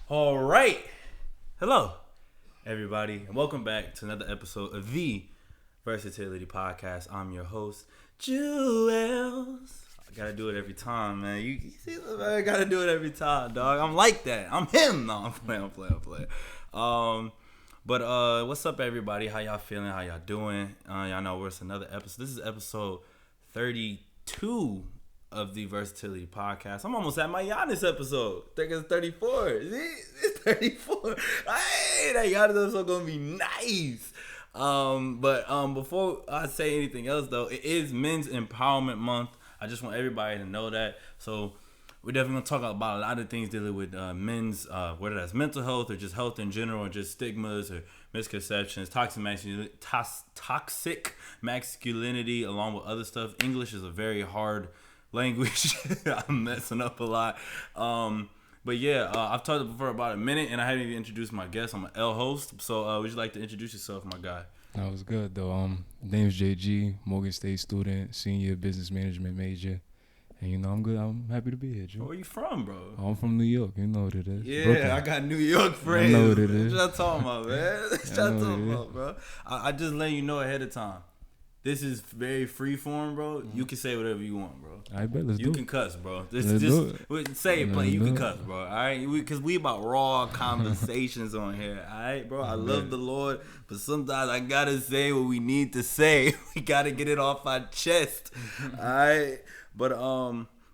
All right. Hello, everybody, and welcome back to another episode of the Versatility Podcast. I'm your host, JUUUEELLZZZZ. I gotta do it every time, man. You see, I gotta do it every time, dog. I'm like that. I'm him. No, I'm playing. But what's up, everybody? How y'all feeling? How y'all doing? Y'all know it's another episode. This is episode 32 of the Versatility Podcast. I'm almost at my Giannis episode. I think it's 34. See? It's 34. Hey, that Giannis episode gonna be nice. But before I say anything else, though, it is Men's Empowerment Month. I just want everybody to know that. So we're definitely gonna talk about a lot of things dealing with men's, whether that's mental health or just health in general, or just stigmas or misconceptions, toxic masculinity, along with other stuff. English is a very hard language. I'm messing up a lot. But yeah, I've talked before about a minute, and I haven't even introduced my guest. I'm an L host. So would you like to introduce yourself, my guy? That was good though. Name's JG, Morgan State student, senior business management major. And I'm good. I'm happy to be here, Joe. Where you from, bro? I'm from New York. You know what it is. Yeah, Brooklyn. I got New York friends. I know what it is. What y'all talking about, man? What y'all talking about, bro? I just letting you know ahead of time. This is very free form, bro. You can say whatever you want, bro. I bet. Let's do it. You can cuss, bro. Let's do it. Say it, play. You can cuss, it. bro. All right, because we about raw conversations on here. All right, bro. I love the Lord, but sometimes I gotta say what we need to say. We gotta get it off our chest. All right, but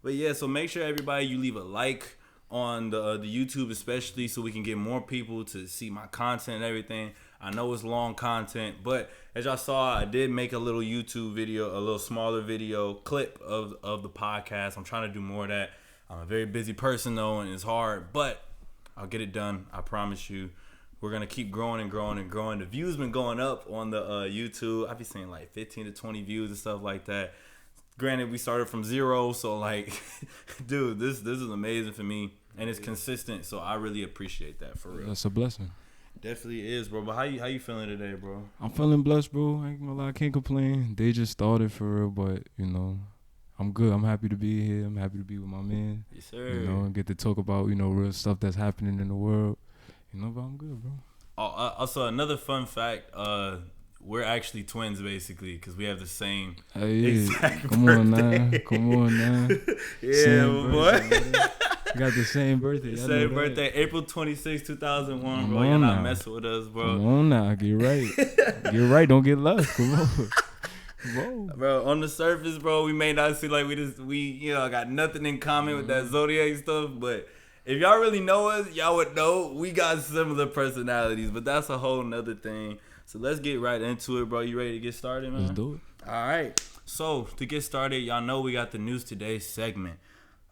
yeah. So make sure everybody you leave a like on the YouTube, especially so we can get more people to see my content and everything. I know it's long content, but as y'all saw, I did make a little YouTube video, a little smaller video clip of the podcast. I'm trying to do more of that. I'm a very busy person though, and it's hard, but I'll get it done. I promise you. We're gonna keep growing and growing and growing. The views been going up on the YouTube. I be seeing like 15 to 20 views and stuff like that. Granted, we started from 0, so like, dude, this is amazing for me, and it's consistent. So I really appreciate that for real. That's a blessing. Definitely is, bro. But how you feeling today, bro? I'm feeling blessed, bro. I ain't gonna lie, I can't complain. They just started for real, but I'm good. I'm happy to be here. I'm happy to be with my man. Yes, sir. And get to talk about real stuff that's happening in the world. But I'm good, bro. Also, another fun fact. We're actually twins, basically, because we have the same exact birthday. Come on now. Yeah, boy. Got the same birthday. Same birthday, April 26, 2001, Come bro. You're not messing with us, bro. Come on now, get right. Get right, don't get left. Come on. Bro, on the surface, bro, we may not see like we got nothing in common with that zodiac stuff, but if y'all really know us, y'all would know we got similar personalities, but that's a whole nother thing. So let's get right into it, bro. You ready to get started, man? Let's do it. All right. So to get started, y'all know we got the news today segment.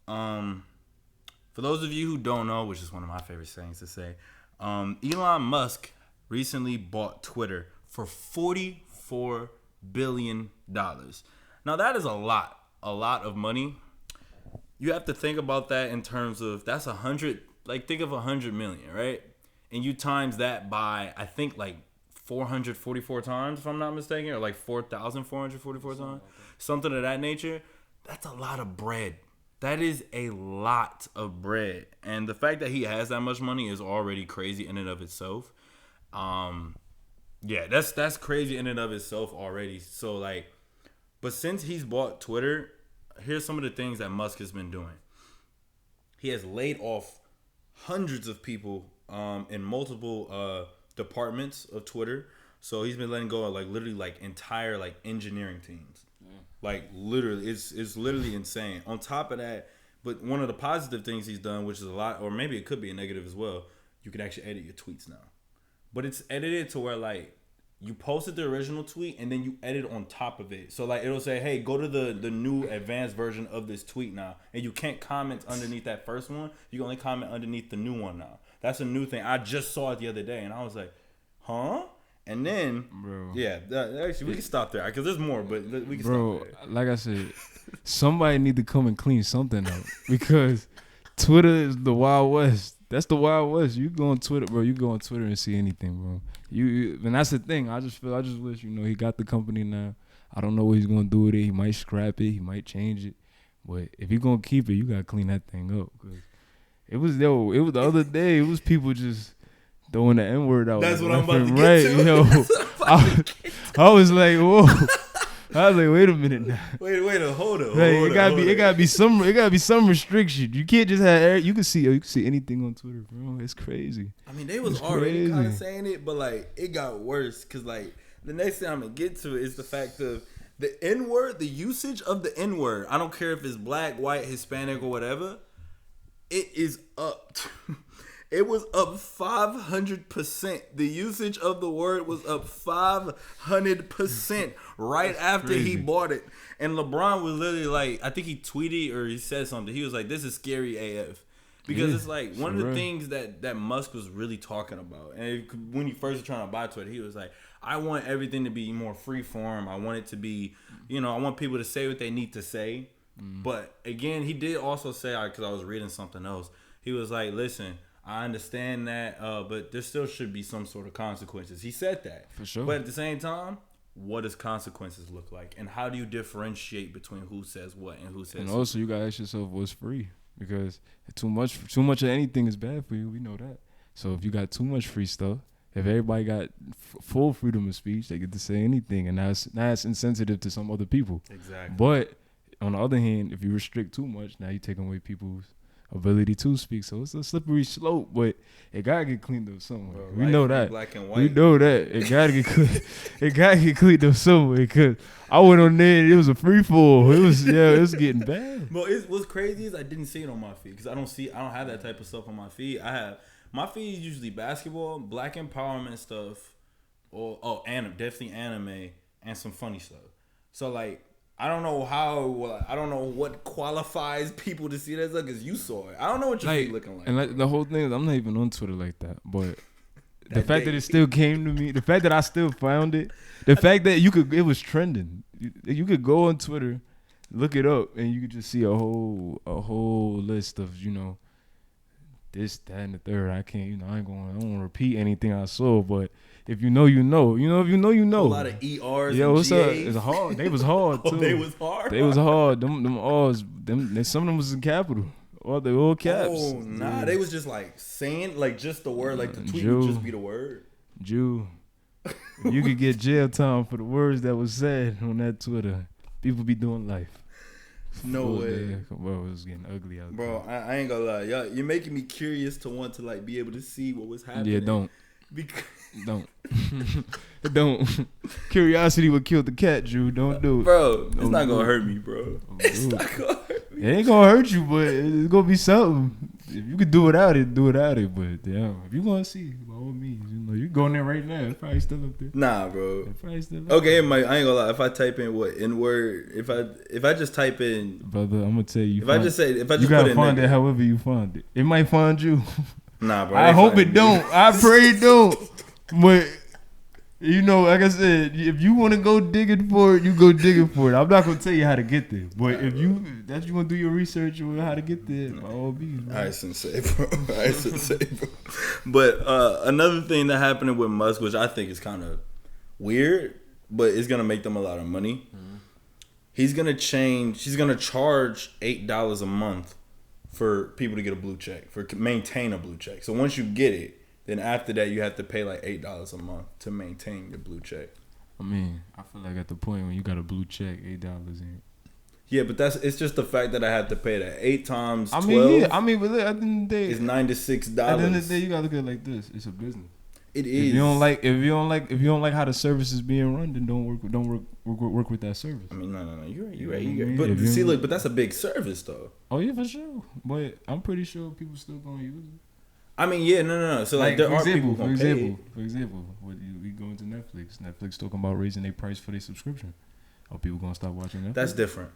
For those of you who don't know, which is one of my favorite sayings to say, Elon Musk recently bought Twitter for $44 billion. Now that is a lot of money. You have to think about that in terms of that's 100. Like think of 100 million, right? And you times that by I think like 444 times, if I'm not mistaken, or like 4,444 times, something of that nature. That's a lot of bread. That is a lot of bread. And the fact that he has that much money is already crazy in and of itself. Yeah, that's crazy in and of itself already. So like, but since he's bought Twitter, here's some of the things that Musk has been doing. He has laid off hundreds of people in multiple departments of Twitter. So he's been letting go of like literally like entire like engineering teams. Like literally, it's literally insane. On top of that, but one of the positive things he's done, which is a lot, or maybe it could be a negative as well, you can actually edit your tweets now. But it's edited to where like you posted the original tweet and then you edit on top of it. So like it'll say, hey, go to the new advanced version of this tweet now, and you can't comment underneath that first one. You can only comment underneath the new one now. That's a new thing. I just saw it the other day, and I was like, huh? And then, bro. Yeah, actually, we can stop there because there's more, but we can bro, stop there. Like I said, somebody need to come and clean something up because Twitter is the Wild West. That's the Wild West. You go on Twitter, bro. You go on Twitter and see anything, bro. And that's the thing. I just wish, he got the company now. I don't know what he's gonna do with it. He might scrap it. He might change it. But if you're gonna keep it, you gotta clean that thing up. Cause It was the other day. It was people just throwing the N-word out. That's what I'm about to get to. Yo, I was like, whoa. I was like, wait a minute now. Wait, hold on. It gotta be some restriction. You can't just have. You can see anything on Twitter, bro. It's crazy. I mean, they was already kind of saying it, but like it got worse because like the next thing I'm gonna get to is the fact of the N-word, the usage of the N-word. I don't care if it's black, white, Hispanic, or whatever. It is up. It was up 500%. The usage of the word was up 500% right after he bought it. And LeBron was literally like, I think he tweeted or he said something. He was like, this is scary AF. Because it's like one of the things that Musk was really talking about. And when he first was trying to buy Twitter, he was like, I want everything to be more free form. I want it to be, I want people to say what they need to say. But again, he did also say, because I was reading something else, he was like, listen, I understand that, but there still should be some sort of consequences. He said that. For sure. But at the same time, what does consequences look like? And how do you differentiate between who says what and who says And also, you got to ask yourself what's free. Because too much of anything is bad for you. We know that. So if you got too much free stuff, if everybody got full freedom of speech, they get to say anything. And that's insensitive to some other people. Exactly. But on the other hand, if you restrict too much, now you're taking away people's ability to speak. So it's a slippery slope, but it gotta get cleaned up somewhere. Bro, we know that. Black and white. We know that. It gotta get clean. It gotta get cleaned up somewhere. Because I went on there and it was a free fall. It was getting bad. But what's crazy is I didn't see it on my feed because I don't have that type of stuff on my feed. My feed is usually basketball, black empowerment stuff, or definitely anime and some funny stuff. So like, I don't know I don't know what qualifies people to see that stuff because you saw it. I don't know what your feed looking like. And like the whole thing is, I'm not even on Twitter like that. But the fact that it still came to me, the fact that I still found it, the fact that it was trending. You could go on Twitter, look it up, and you could just see a whole list of this, that, and the third. I don't want to repeat anything I saw, but. If you know, you know. If you know, you know. A lot of ERs. Yo, what's up? It's hard. They was hard too. They was hard. They was hard. Them R's. Some of them was in capital. Or they all caps. Oh nah, they was just like saying like just the word, like the tweet would just be the word. Jew. You could get jail time for the words that was said on that Twitter. People be doing life. No way. Bro, it was getting ugly out there. Bro, I ain't gonna lie. You're making me curious to want to like be able to see what was happening. Yeah, don't. Don't. Curiosity would kill the cat, Drew. Don't do it. Bro, it's not gonna hurt me, bro. It's not gonna hurt me. It ain't gonna hurt you, but it's gonna be something. If you could do without it, do without it. But damn, if you wanna see, by all means, you going there right now. It's probably still up there. Nah, bro. It's probably still up okay, I ain't gonna lie. If I type in what N-word, if I just type in, brother, I'm gonna tell you. If I just you put gotta in find nigga. it however you find it. It might find you. Nah, bro. I hope it don't. I pray it don't. But like I said, if you want to go digging for it, you go digging for it. I'm not gonna tell you how to get there, but if you want to do your research on how to get there, by all means. Alright, sensei, bro. But another thing that happened with Musk, which I think is kind of weird, but it's gonna make them a lot of money. Mm-hmm. He's gonna charge $8 a month for people to get a blue check, maintain a blue check. So once you get it. Then after that, you have to pay like $8 a month to maintain your blue check. I mean, I feel like at the point when you got a blue check, $8 ain't. Yeah, but it's just the fact that I have to pay that 8 times 12. But at the end of the day, it's $96. At the end of the day, you gotta look at it like this: it's a business. It is. If you don't like how the service is being run, then don't work with that service. I mean, no, you're right. But see, look, but that's a big service though. Oh yeah, for sure. But I'm pretty sure people still gonna use it. I mean, yeah, no. So like there are people who pay. For example, we go into Netflix. Netflix talking about raising their price for their subscription. Are people gonna stop watching Netflix? That's different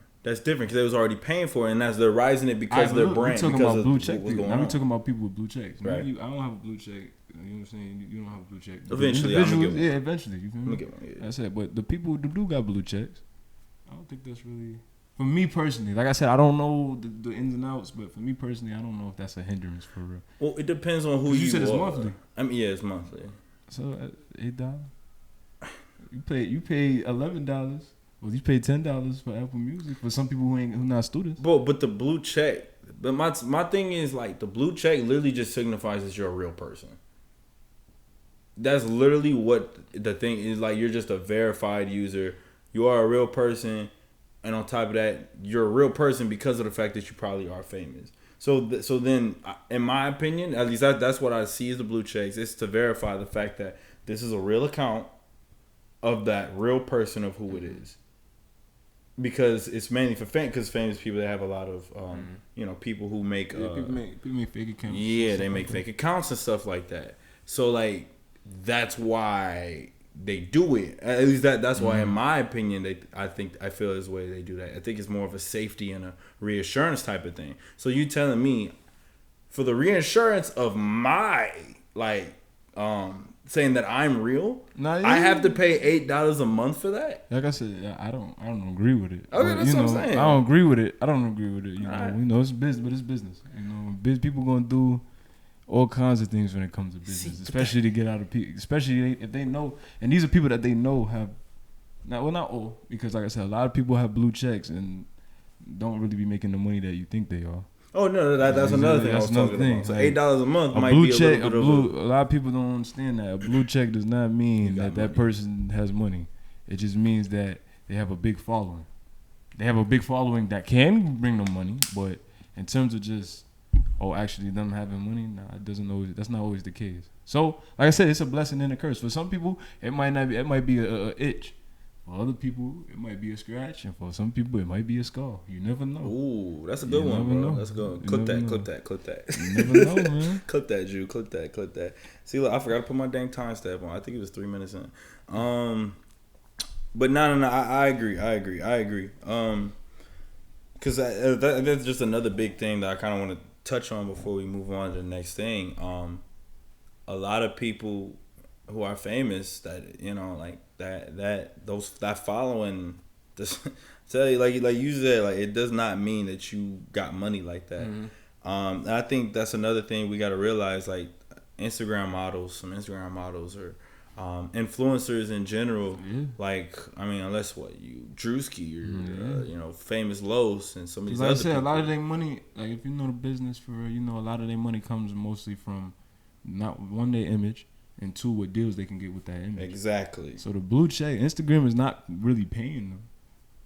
because they was already paying for it, and as they're rising it because of their brand. We're talking about blue check. Now we're talking about people with blue checks. Right. I don't have a blue check. You know what I'm saying? You don't have a blue check. Eventually, I'm gonna get one. Yeah, eventually. You feel me? I'm gonna get one. Yeah. That's it. But the people who do got blue checks, I don't think that's really. For me personally, like I said, I don't know the ins and outs, but for me personally, I don't know if that's a hindrance for real. Well, it depends on who you said. It's are. monthly. I mean, yeah, it's monthly. So $8. You pay $11. Well, you pay $10 for Apple Music for some people who not students. Bro, but the blue check, But my thing is like the blue check literally just signifies that you're a real person. That's literally what the thing is. Like, you're just a verified user. You are a real person, and on top of that, you're a real person because of the fact that you probably are famous. So then, in my opinion, at least that's what I see as the blue checks. It's to verify the fact that this is a real account of that real person of who it is. Because it's mainly for because famous people, they have a lot of people who make people make fake accounts. Yeah, they make fake accounts and stuff like that. So like that's why they do it. At least that's why, in my opinion, I feel this way they do that. I think it's more of a safety and a reassurance type of thing. So you telling me for the reassurance of my saying that I'm real, I have to pay $8 a month for that. Like I said, I don't agree with it. Okay, that's what I'm saying. I don't agree with it. You know, it's business, but it's business. You know, people gonna do all kinds of things when it comes to business, especially to get out of people. Especially if they know, and these are people that they know have. Not all, because like I said, a lot of people have blue checks and don't really be making the money that you think they are. Oh no, that's another thing I was talking about. So $8 a month might be a little bit of a lot of people don't understand that. A blue check does not mean that person has money. It just means that they have a big following. They have a big following that can bring them money, but in terms of just actually them having money, that's not always the case. So, like I said, it's a blessing and a curse. For some people, it might not be. It might be a itch. For other people, it might be a scratch, and for some people, it might be a scar. You never know. Ooh, that's a good one, bro. Know. That's a good one. Clip that. You never know, man. Clip that, Jew. Clip that. See, look, I forgot to put my dang time stamp on. I think it was 3 minutes in. But no. I agree. Because that's just another big thing that I kind of want to touch on before we move on to the next thing. A lot of people who are famous that that following, this tell you like you said, like it does not mean that you got money like that. And I think that's another thing we got to realize, like some Instagram models or influencers in general. Like, I mean, unless you Drewski or famous Los and some of these like other I said, people. a lot of their money, like if you know the business for real, a lot of their money comes mostly from not one, their image, and two, what deals they can get with that image. Exactly. So the blue check, Instagram is not really paying them.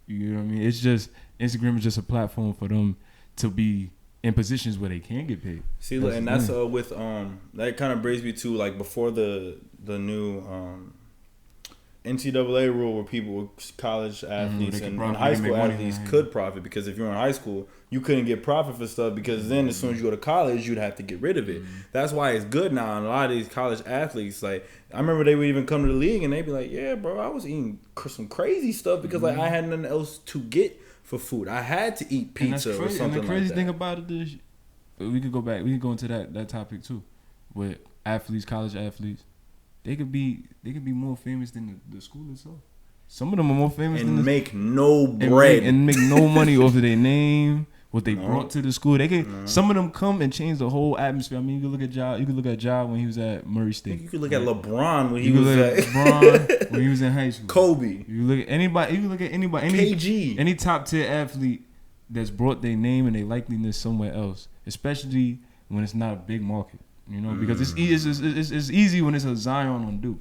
You know what I mean? It's just Instagram is just a platform for them to be in positions where they can get paid. See, and that's with that kind of brings me to like before the new NCAA rule where people, college athletes and high school athletes could profit, because if you're in high school, you couldn't get profit for stuff, because then as soon as you go to college, you'd have to get rid of it. That's why it's good now. And a lot of these college athletes, like I remember they would even come to the league and they'd be like, yeah, bro, I was eating some crazy stuff because like I had nothing else to get for food. I had to eat pizza or something like that. And the crazy thing about it is, we could go back. We could go into that topic too, with athletes, college athletes. They could be more famous than the school itself. Some of them are more famous and make no bread and make no money off of their name, what they brought to the school. They could some of them come and change the whole atmosphere. I mean, you could look at Ja when he was at Murray State. You could look at LeBron when he was at LeBron when he was in high school. Kobe. You look at anybody. You can look at anybody. KG. Any top tier athlete that's brought their name and their likeliness somewhere else, especially when it's not a big market. Because it's easy when it's a Zion on Duke,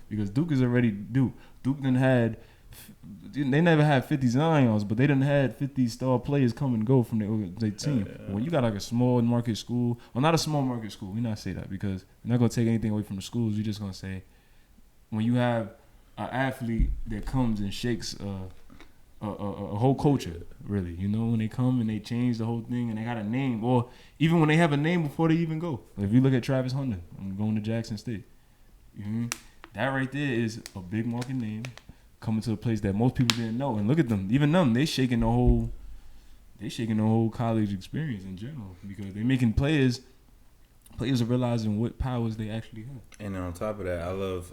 because Duke is already Duke. Duke they never had 50 Zions, but they done had 50 star players come and go from their team. Yeah. When you got like a small market school, well, not a small market school, we're not say that because we're not gonna take anything away from the schools. We're just gonna say when you have an athlete that comes and shakes a whole culture, really. When they come and they change the whole thing and they got a name, or even when they have a name before they even go. If you look at Travis Hunter, I'm going to Jackson State. That right there is a big market name coming to a place that most people didn't know. And look at them, even them, they shaking the whole college experience in general, because they're making players are realizing what powers they actually have. And then on top of that, I love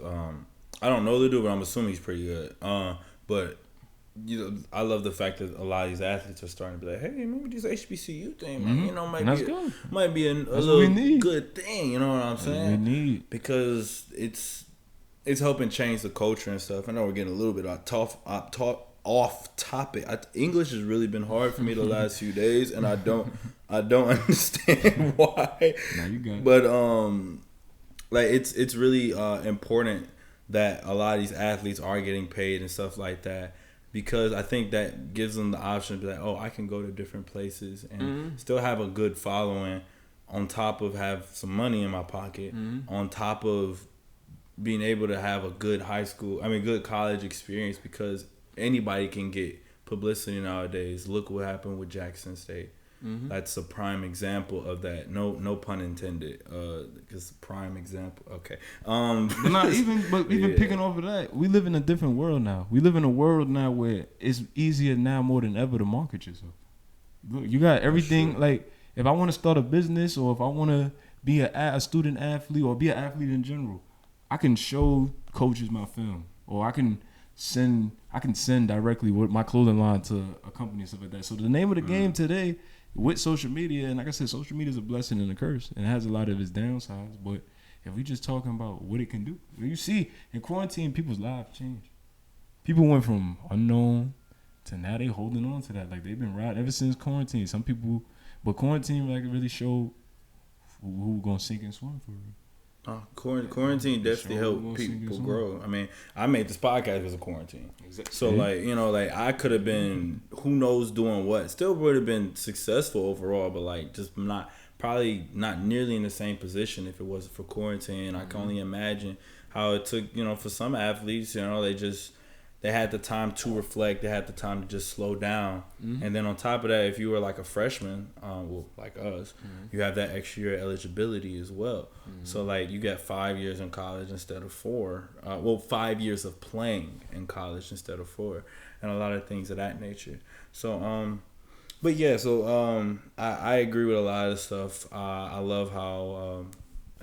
I don't know the dude, but I'm assuming he's pretty good. But I love the fact that a lot of these athletes are starting to be like, hey, maybe this HBCU thing, might be a little good thing. You know what I'm saying? We need, because it's helping change the culture and stuff. I know we're getting a little bit off off topic. English has really been hard for me the last few days, and I don't understand why. Nah, you got it. But like it's really important that a lot of these athletes are getting paid and stuff like that, because I think that gives them the option to be like, oh, I can go to different places and still have a good following, on top of have some money in my pocket, on top of being able to have a good good college experience, because anybody can get publicity nowadays. Look what happened with Jackson State. That's a prime example of that. No pun intended. Because prime example. Okay. But even picking off of that, we live in a different world now. We live in a world now where it's easier now more than ever to market yourself. Look, you got everything. Like, if I want to start a business, or if I want to be a student athlete, or be an athlete in general, I can show coaches my film, or I can send directly with my clothing line to a company and stuff like that. So the name of the game today, with social media, and like I said, social media is a blessing and a curse, and it has a lot of its downsides. But if we just talking about what it can do, you see, in quarantine, people's lives changed. People went from unknown to now they holding on to that. Like, they've been riding ever since quarantine. Some people, but quarantine like really showed who gonna sink and swim for real. Quarantine definitely helped people grow. I mean, I made this podcast because of quarantine. Exactly. So, like, you know, like, I could have been, who knows doing what. Still would have been successful overall, but, like, just probably not nearly in the same position if it wasn't for quarantine. I can only imagine how it took, you know, for some athletes, you know, they had the time to reflect. They had the time to just slow down. And then on top of that, if you were like a freshman, like us, you have that extra year eligibility as well. So, like, you get 5 years in college instead of 4. 5 years of playing in college instead of 4. And a lot of things of that nature. So, but yeah, so I agree with a lot of stuff. I love how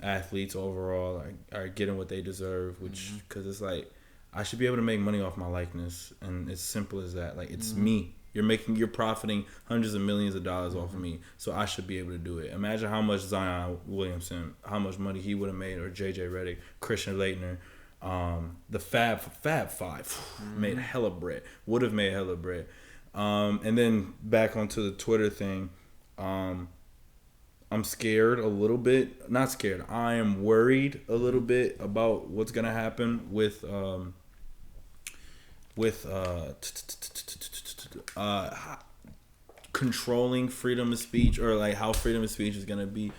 athletes overall are getting what they deserve, which, because it's like, I should be able to make money off my likeness, and it's simple as that. Like, it's me. You're profiting hundreds of millions of dollars off of me, so I should be able to do it. Imagine how much Zion Williamson, how much money he would have made, or JJ Redick, Christian Laettner, the Fab Five made hella bread. Would have made hella bread. And then back onto the Twitter thing. I'm scared a little bit. Not scared. I am worried a little bit about what's gonna happen with controlling freedom of speech, or like how freedom of speech is gonna be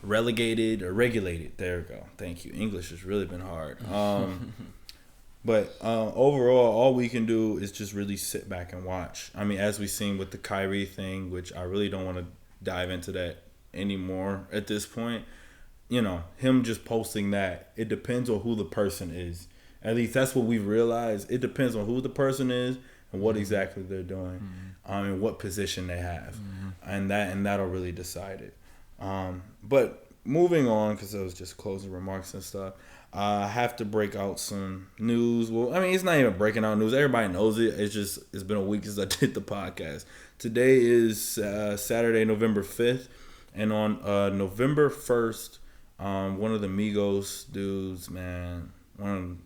relegated or regulated. There we go. Thank you. English has really been hard. But overall, all we can do is just really sit back and watch. I mean, as we've seen with the Kyrie thing, which I really don't want to dive into that anymore at this point. You know, him just posting that, it depends on who the person is. At least that's what we've realized. It depends on who the person is and what exactly they're doing, and what position they have, and that'll really decide it. But moving on, because it was just closing remarks and stuff. I have to break out some news. Well, I mean, it's not even breaking out news. Everybody knows it. It's been a week since I did the podcast. Today is Saturday, November 5th. And on November 1st, one of the Migos dudes, man, one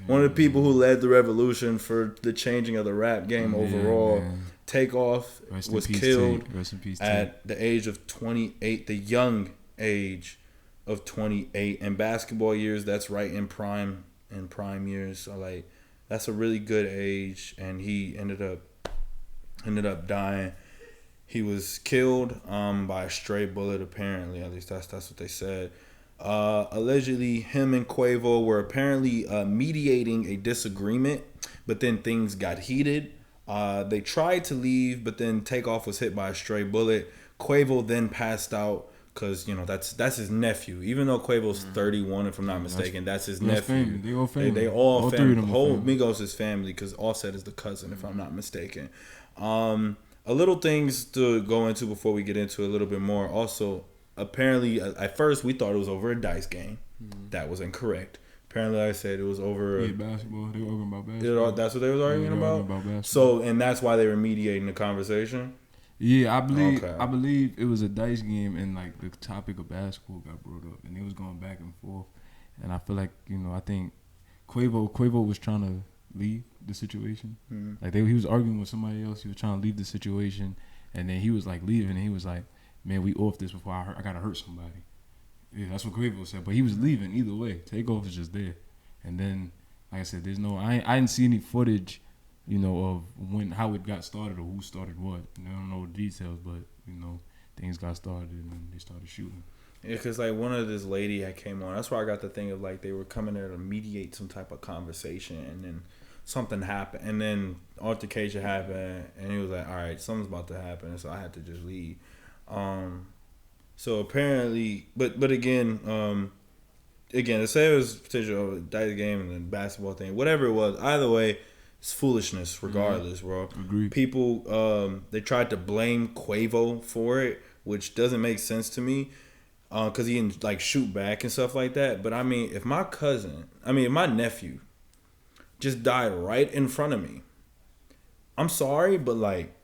of the people who led the revolution for the changing of the rap game overall, Takeoff, was killed at the age of 28, the young age of 28. In basketball years, that's right in prime years. So, like, that's a really good age, and he ended up dying. He was killed by a stray bullet, apparently. At least that's what they said. Allegedly, him and Quavo were apparently mediating a disagreement, but then things got heated. They tried to leave, but then Takeoff was hit by a stray bullet. Quavo then passed out because, you know, that's his nephew. Even though Quavo's 31, if I'm not mistaken, that's his nephew. They all family. They all family. The whole Migos is family, because Offset is the cousin, if I'm not mistaken. A little things to go into before we get into a little bit more. Also, apparently, at first we thought it was over a dice game. That was incorrect. Apparently, like I said, it was over basketball. They were arguing about basketball. That's what they was arguing about. So, and that's why they were mediating the conversation. Yeah, I believe it was a dice game, and like the topic of basketball got brought up, and it was going back and forth. And I feel like, you know, I think Quavo was trying to leave the situation. Mm-hmm. Like he was arguing with somebody else. He was trying to leave the situation, and then he was like leaving, and he was like, "Man, we off this before I gotta hurt somebody." Yeah, that's what Quavo said. But he was leaving either way. Takeoff is just there, and then like I said, there's no I didn't see any footage, you know, of how it got started or who started what. And I don't know the details, but you know, things got started and then they started shooting. Yeah, because like one of this lady that came on, that's where I got the thing of like they were coming there to mediate some type of conversation, and then something happened, and then altercation happened, and he was like, all right, something's about to happen, and so I had to just leave. So apparently, but again, let's say it was potential of a dice game and then basketball thing, whatever it was. Either way, it's foolishness, regardless, bro. Agreed. People, they tried to blame Quavo for it, which doesn't make sense to me, because he didn't like shoot back and stuff like that. But I mean, if my nephew just died right in front of me, I'm sorry, but like,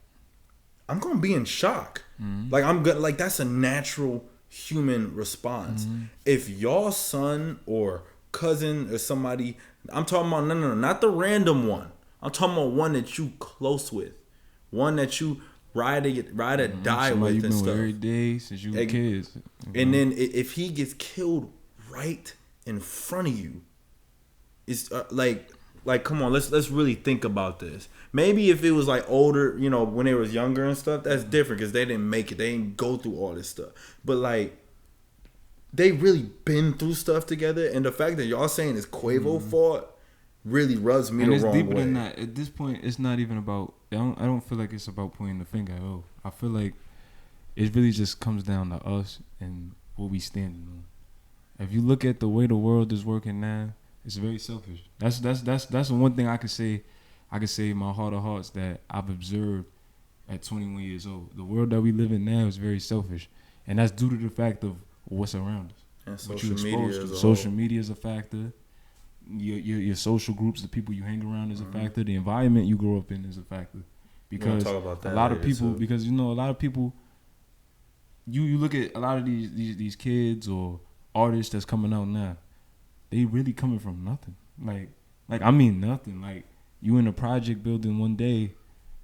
I'm gonna be in shock. Mm-hmm. Like I'm good. Like that's a natural human response. Mm-hmm. If your son or cousin or somebody, I'm talking about no, not the random one. I'm talking about one that you close with, one that you ride or die somebody with and stuff. Every day since you were kids. And then if he gets killed right in front of you, it's like come on, let's really think about this. Maybe if it was like older, you know, when they was younger and stuff, that's different because they didn't make it. They didn't go through all this stuff. But like, they really been through stuff together, and the fact that y'all saying it's Quavo fault really rubs me the wrong way. And it's deeper than that. At this point, it's not even about. I don't feel like it's about pointing the finger at all. I feel like it really just comes down to us and what we standing on. If you look at the way the world is working now, it's very selfish. That's the one thing I could say. I could say in my heart of hearts that I've observed at 21 years old. The world that we live in now is very selfish, and that's due to the fact of what's around us. And social media is a factor. Your social groups, the people you hang around is a factor. The environment you grow up in is a factor. Because a lot of people, because you know, a lot of people, you look at a lot of these kids or artists that's coming out now, they really coming from nothing. Like I mean nothing. Like you in a project building one day,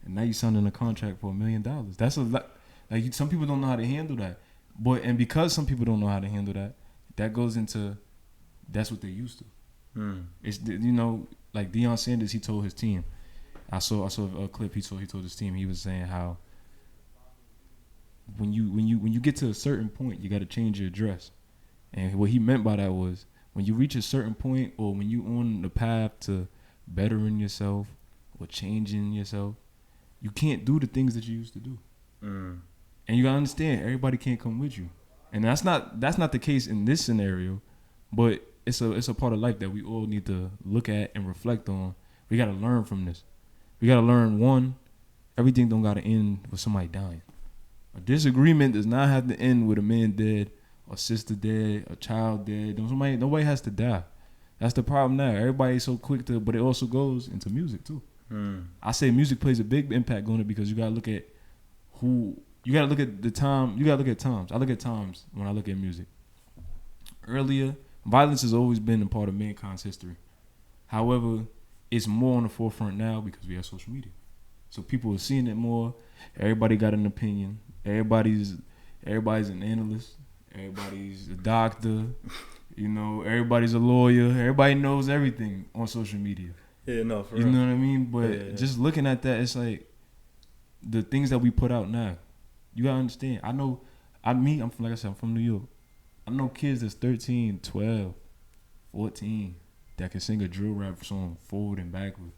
and now you signing a contract for $1 million. That's a lot. Like some people don't know how to handle that. And because some people don't know how to handle that, that goes into that's what they're used to. It's, you know, like Deion Sanders, he told his team. I saw a clip. He told his team. He was saying how when you get to a certain point, you got to change your dress. And what he meant by that was when you reach a certain point, or when you on the path to bettering yourself or changing yourself, you can't do the things that you used to do. And you gotta understand, everybody can't come with you, and that's not the case in this scenario, but it's a part of life that we all need to look at and reflect on. We gotta learn from this. We gotta learn, one, everything don't gotta end with somebody dying. A disagreement does not have to end with a man dead, a sister dead, a child dead. Nobody has to die. That's the problem now. Everybody's so quick to, but it also goes into music too. I say music plays a big impact on it because you gotta look at you gotta look at the time. You gotta look at times. I look at times when I look at music. Earlier, violence has always been a part of mankind's history. However, it's more on the forefront now because we have social media. So people are seeing it more. Everybody got an opinion. Everybody's an analyst. Everybody's a doctor. You know, everybody's a lawyer. Everybody knows everything on social media. Yeah, no, for real. You know what I mean? But just looking at that, it's like the things that we put out now. You gotta understand. I'm from New York. I know kids that's 13, 12, 14 that can sing a drill rap song forward and backward,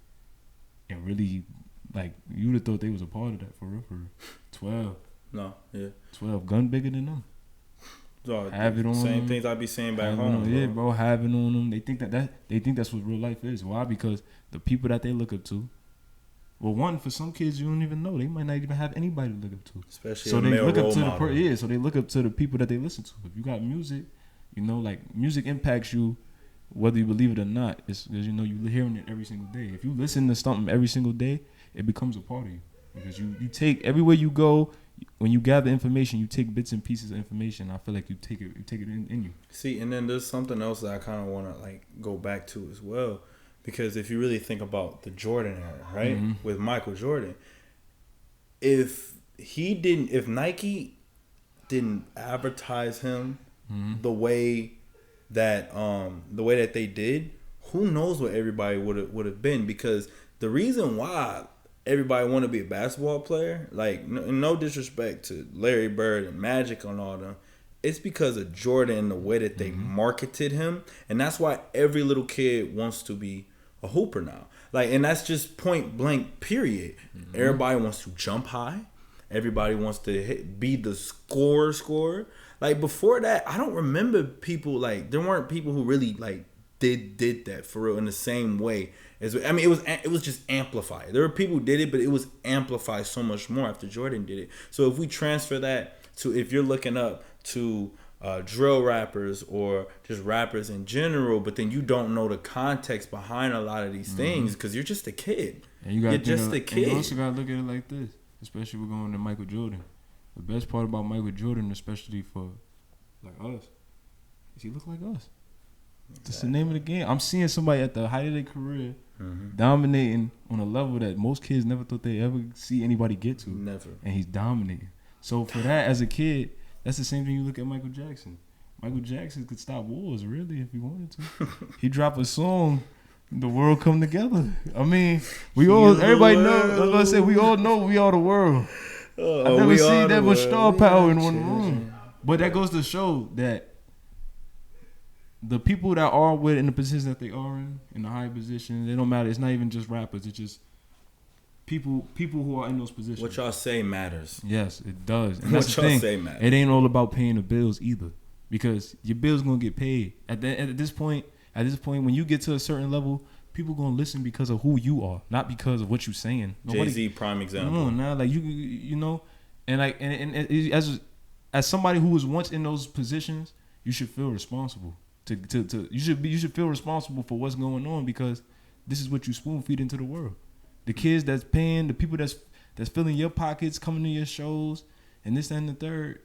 and really, like, you would have thought they was a part of that for real. 12. No, yeah. 12, gun bigger than them. So have it on same them. Things I be saying back home. Yeah, bro, have it on them. They think that's what real life is. Why? Because the people that they look up to. Well, one, for some kids you don't even know. They might not even have anybody to look up to. Especially so a they male look up role to model. So they look up to the people that they listen to. If you got music, you know, like music impacts you whether you believe it or not. It's because, you know, you're hearing it every single day. If you listen to something every single day, it becomes a part of you. Because you take everywhere you go, when you gather information, you take bits and pieces of information. I feel like you take it in you. See, and then there's something else that I kind of want to like go back to as well. Because if you really think about the Jordan era, right, with Michael Jordan, if Nike didn't advertise him the way that they did, who knows what everybody would have been? Because the reason why everybody want to be a basketball player, like no disrespect to Larry Bird and Magic and all them, it's because of Jordan and the way that they marketed him, and that's why every little kid wants to be a hooper now. Like, and that's just point blank. Period. Everybody wants to jump high. Everybody wants to be the scorer. Like before that, I don't remember people like there weren't people who really like did that for real in the same way as it was just amplified. There were people who did it, but it was amplified so much more after Jordan did it. So if we transfer that to if you're looking up to drill rappers or just rappers in general, but then you don't know the context behind a lot of these things because you're just a kid. And you're just a kid. And you also gotta look at it like this, especially we're going to Michael Jordan. The best part about Michael Jordan, especially for like us, is he look like us. That's the name of the game. I'm seeing somebody at the height of their career dominating on a level that most kids never thought they ever see anybody get to. Never. And he's dominating. So for that, as a kid, that's the same thing you look at Michael Jackson. Michael Jackson could stop wars, really, if he wanted to. He drop a song, the world come together. I mean, everybody know. I was gonna say, we all know we are the world. I've never seen that much star power in one room. But that goes to show that the people that are in the position that they are in the high position, they don't matter. It's not even just rappers. It's just people who are in those positions. What y'all say matters. Yes, it does. And what y'all say matters. It ain't all about paying the bills either, because your bills gonna get paid. At this point, when you get to a certain level, people gonna listen because of who you are, not because of what you saying. Jay-Z, prime example. Come on now, like you know, and like and as somebody who was once in those positions, you should feel responsible. You should feel responsible for what's going on, because this is what you spoon feed into the world. The kids that's paying, the people that's filling your pockets, coming to your shows, and this and the third,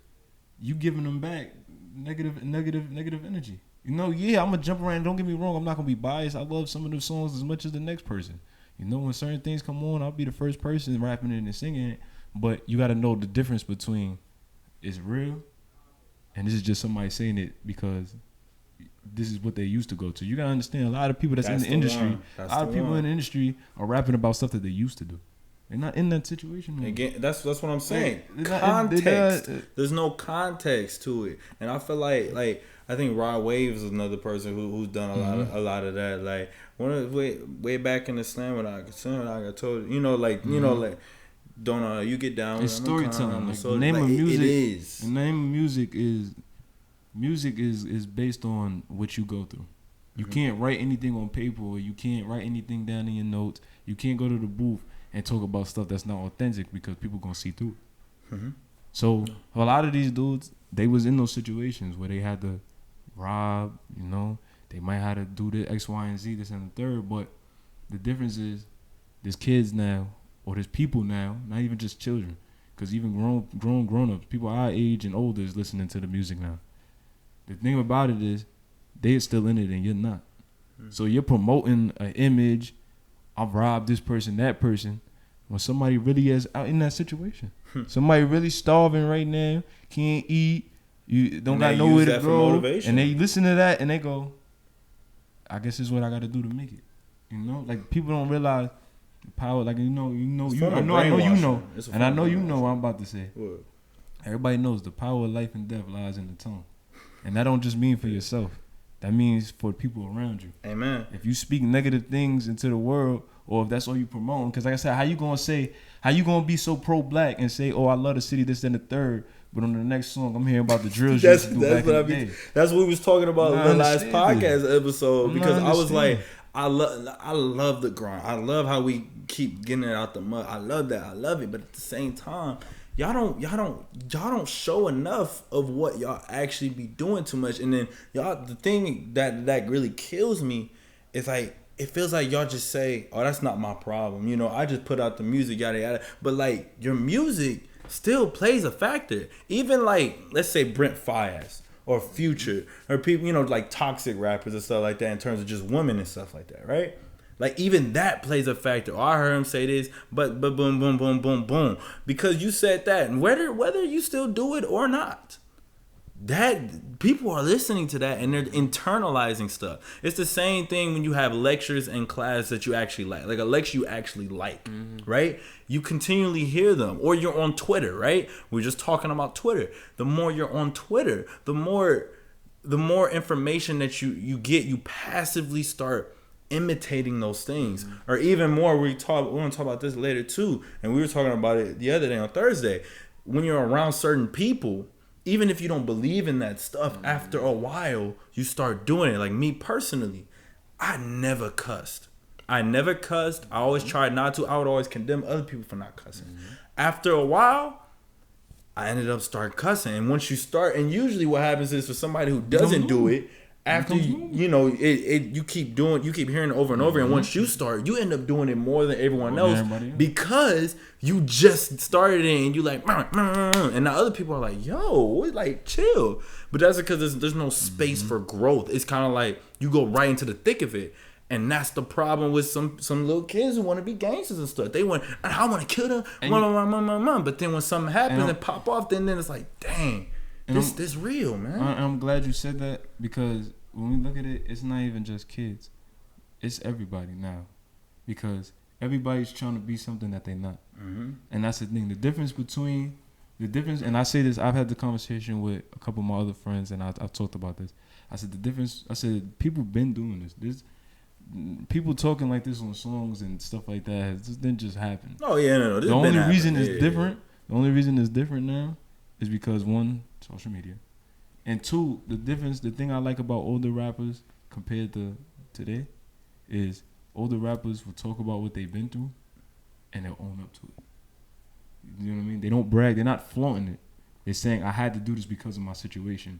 you giving them back negative energy. You know, yeah, I'm gonna jump around. Don't get me wrong, I'm not gonna be biased. I love some of those songs as much as the next person. You know, when certain things come on, I'll be the first person rapping it and singing it. But you got to know the difference between it's real and this is just somebody saying it because this is what they used to go to. You gotta understand, a lot of people that's in the industry, a lot of people in the industry are rapping about stuff that they used to do. They're not in that situation anymore. Again, that's what I'm saying. Context. There's no context to it, and I feel like I think Rod Wave is another person who's done a lot of that. Like way back in the slam when I told you, like don't you get down. It's storytelling. Like, the name of music is based on what you go through. You can't write anything on paper, or you can't write anything down in your notes. You can't go to the booth and talk about stuff that's not authentic because people gonna see through it. So a lot of these dudes, they was in those situations where they had to rob, they might have to do the X, Y, and Z, this and the third. But the difference is there's kids now, or there's people now, not even just children, because even grown-ups, people our age and older is listening to the music now. The thing about it is they're still in it and you're not. So you're promoting an image. I've robbed this person, that person, when somebody really is out in that situation. Somebody really starving right now, can't eat, you don't got nowhere to go, and they listen to that and they go, I guess this is what I got to do to make it. Like people don't realize the power. Like I know you know, and I know you know what I'm about to say. What? Everybody knows the power of life and death lies in the tongue, and that don't just mean for yourself. That means for people around you. Amen. If you speak negative things into the world, or if that's all you promote, because like I said, how you gonna be so pro-black and say, oh, I love the city, this and the third, but on the next song I'm hearing about the drills you used to do back in the day. That's what we was talking about in the last podcast episode, because I was like, I love the grind. I love how we keep getting it out the mud. I love that. I love it. But at the same time, y'all don't show enough of what y'all actually be doing too much. And then the thing that really kills me is like, it feels like y'all just say, oh, that's not my problem. I just put out the music, yada yada. But like, your music still plays a factor. Even like, let's say Brent Faiyaz or Future or people, like toxic rappers and stuff like that in terms of just women and stuff like that, right? Like, even that plays a factor. Oh, I heard him say this, but boom, boom, boom, boom, boom. Because you said that. And whether you still do it or not, that people are listening to that and they're internalizing stuff. It's the same thing when you have lectures in class that you actually like a lecture you actually like, right? You continually hear them, or you're on Twitter, right? We're just talking about Twitter. The more you're on Twitter, the more information that you get, you passively start imitating those things. Or even more, we're going to talk about this later too, and we were talking about it the other day on Thursday. When you're around certain people, even if you don't believe in that stuff, after a while, you start doing it. Like me personally, I never cussed. I always tried not to. I would always condemn other people for not cussing. After a while, I ended up start cussing. And once you start, and usually what happens is for somebody who doesn't do it, after you keep hearing it over and over, and once you start, you end up doing it more than everyone else because you just started it and you like, and now other people are like, yo, like chill. But that's because there's no space for growth. It's kind of like you go right into the thick of it. And that's the problem with some little kids who want to be gangsters and stuff. They want, I want to kill them, but then when something happens and pop off, then it's like, dang. This real, man. I'm glad you said that, because when we look at it, it's not even just kids. It's everybody now. Because everybody's trying to be something that they're not. And that's the thing. The difference, and I say this, I've had the conversation with a couple of my other friends, and I've talked about this. I said, people been doing this. People talking like this on songs and stuff like that didn't just happen. Oh, yeah, no. The only reason it's different, the only reason it's different now is because, one, social media, and two, the thing I like about older rappers compared to today is older rappers will talk about what they've been through and they'll own up to it. You know what I mean? They don't brag. They're not flaunting it. They're saying, I had to do this because of my situation.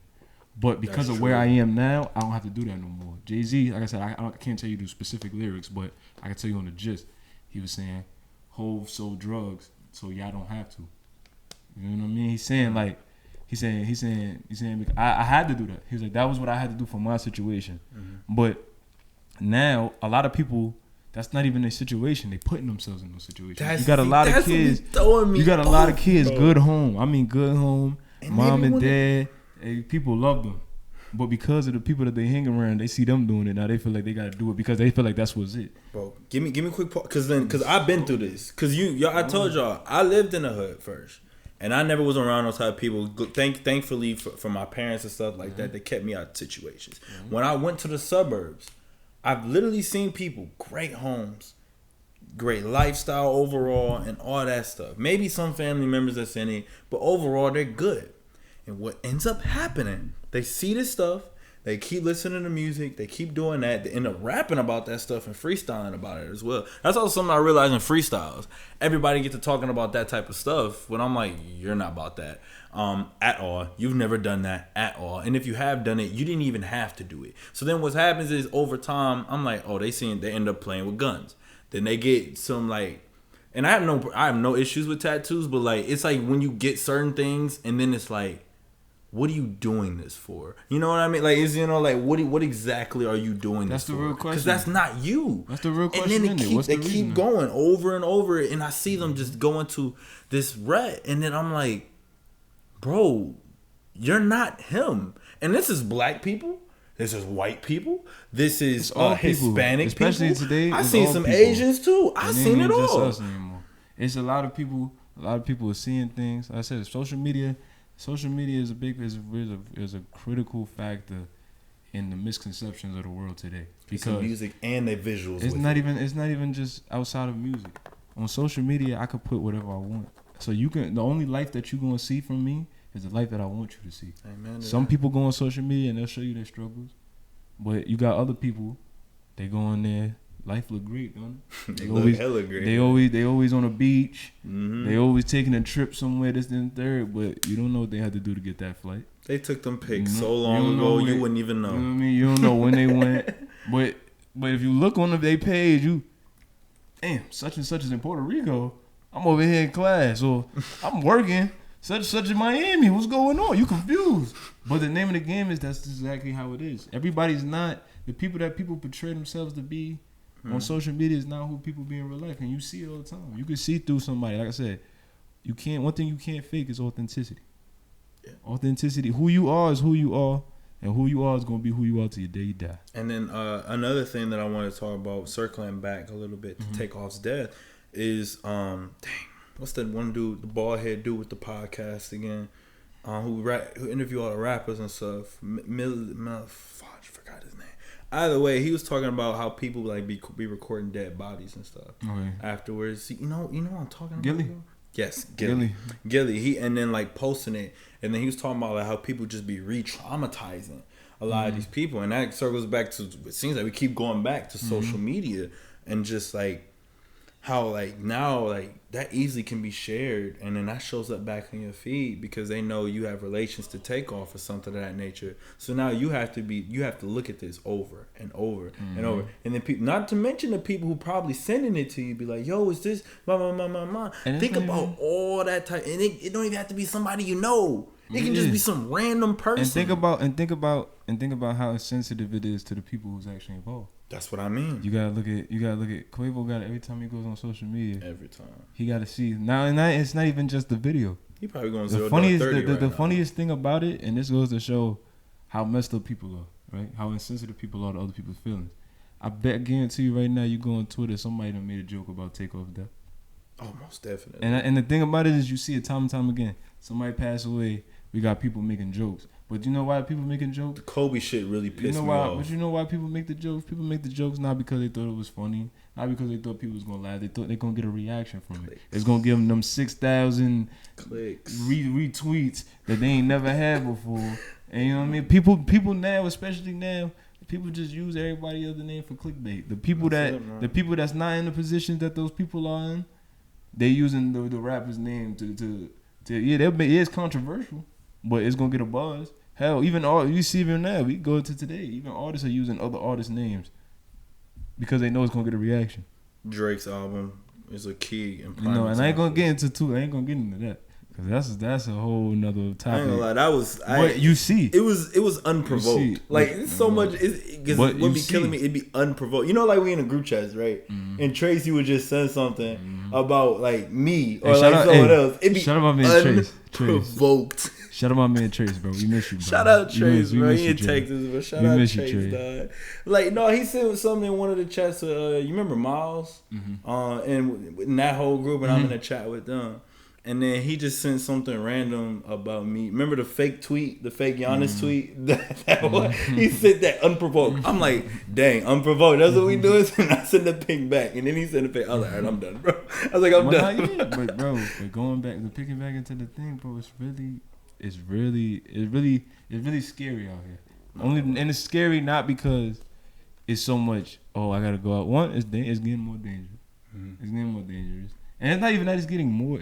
But because of where I am now, I don't have to do that no more. Jay-Z, like I said, I can't tell you the specific lyrics, but I can tell you on the gist. He was saying, Hov sold drugs, so y'all don't have to. You know what I mean? He's saying, I had to do that. He was like, that was what I had to do for my situation. But now, a lot of people, that's not even their situation. They putting themselves in those situations. You got a lot of kids. You got a lot of kids, good home. I mean, good home, and mom and dad. People love them. But because of the people that they hang around, they see them doing it. Now they feel like they got to do it because they feel like that's what's it. Bro, give me a quick pause. Because I've been through this. Because I told y'all, I lived in the hood first. And I never was around those type of people. Thankfully for my parents and stuff like that, they kept me out of situations. When I went to the suburbs, I've literally seen people, great homes, great lifestyle overall, and all that stuff. Maybe some family members that's in it, but overall they're good. And what ends up happening, they see this stuff, they keep listening to music, they keep doing that, they end up rapping about that stuff and freestyling about it as well. That's also something I realized in freestyles. Everybody gets to talking about that type of stuff when I'm like, you're not about that at all. You've never done that at all. And if you have done it, you didn't even have to do it. So then what happens is over time, I'm like, oh, they end up playing with guns. Then they get some like, and I have no issues with tattoos, but like, it's like when you get certain things and then it's like, what are you doing this for? You know what I mean? Like, what exactly are you doing this for? That's the real question. Because that's not you. That's the real question. And then they keep going over and over, and I see them just go into this rut, and then I'm like, bro, you're not him. And this is black people. This is white people. This is Hispanic people. Especially today. I seen some people. Asians too. I seen it all. It's a lot of people. A lot of people are seeing things. Like I said, social media is a critical factor in the misconceptions of the world today. Because the music and the visuals. It's not even just outside of music. On social media, I could put whatever I want. So the only life that you're gonna see from me is the life that I want you to see. Amen. Some people go on social media and they'll show you their struggles, but you got other people, they go on there. Life look great, don't it? They always hella great. They always on a beach. Mm-hmm. They always taking a trip somewhere, this and third. But you don't know what they had to do to get that flight. They took them pics so long ago, you wouldn't even know. You know what I mean? You don't know when they went. But if you look on their page, damn, such and such is in Puerto Rico. I'm over here in class, or I'm working. Such in Miami. What's going on? You confused. But the name of the game is that's exactly how it is. Everybody's not the people that people portray themselves to be. On social media is not who people be in real life, and you see it all the time. You can see through somebody. Like I said, you can't. One thing you can't fake is authenticity. Yeah. Authenticity. Who you are is who you are, and who you are is gonna be who you are till your day you die. And then another thing that I want to talk about, circling back a little bit to Takeoff's death, is what's that one dude, the bald head dude with the podcast again, who interview all the rappers and stuff. I forgot his name. Either way, he was talking about how people like be recording dead bodies and stuff afterwards. You know what I'm talking about? Gilly. Yes, Gilly. He and then like posting it, and then he was talking about like how people just be re-traumatizing a lot of these people, and that circles back to, it seems like we keep going back to social media and just like how like now like that easily can be shared, and then that shows up back on your feed because they know you have relations to Takeoff or something of that nature. So now you have to look at this over and over and over, and then people, not to mention the people who probably sending it to you, be like, yo, is this and think about all that type, and it don't even have to be somebody you know. It can just be some random person. And think about how sensitive it is to the people who's actually involved. That's what I mean. You gotta look at Quavo. Got it every time he goes on social media. Every time he gotta see now, and it's not even just the video. He probably going the 0 funniest 30 the funniest thing about it, and this goes to show how messed up people are, right? How insensitive people are to other people's feelings. I guarantee you right now, you go on Twitter, somebody done made a joke about Takeoff's death. Oh, most definitely. And the thing about it is, you see it time and time again. Somebody passed away. We got people making jokes. But you know why people making jokes? The Kobe shit really pissed me off. But you know why people make the jokes? People make the jokes not because they thought it was funny, not because they thought people was gonna laugh. They thought they're gonna get a reaction from it. It's gonna give them 6,000 clicks, retweets that they ain't never had before. And you know what I mean? People now, especially now, people just use everybody other name for clickbait. The people that's not in the positions that those people are in, they using the rapper's name to it's controversial, but it's gonna get a buzz. Hell, even you see even now, we go to today, even artists are using other artists' names because they know it's gonna get a reaction. Drake's album is a key in prime example. And I ain't gonna get into that because that's a whole nother topic. I ain't gonna lie, but you see, it was unprovoked. Like it's so much, because what be killing me, it'd be unprovoked. You know, like we in a group chat, right? And Tracy would just send something about like me or like someone else. It'd be unprovoked. Shout out my man Trace, bro. We miss you, bro. Shout out Trace, bro. He in Texas, but shout out Trace, dog. Like, no, he sent something in one of the chats. You remember Miles? And in that whole group, and I'm in a chat with them. And then he just sent something random about me. Remember the fake tweet, the fake Giannis tweet? That one? He sent that unprovoked. I'm like, dang, unprovoked. That's what we do. And I sent the ping back. And then he sent the ping. I was like, all right, I'm done, bro. I was like, I'm done. But bro, going back, picking back into the thing, bro, it's really scary out here. And it's scary not because it's so much, I gotta go out. One, it's getting more dangerous. It's getting more dangerous. And it's not even that it's getting more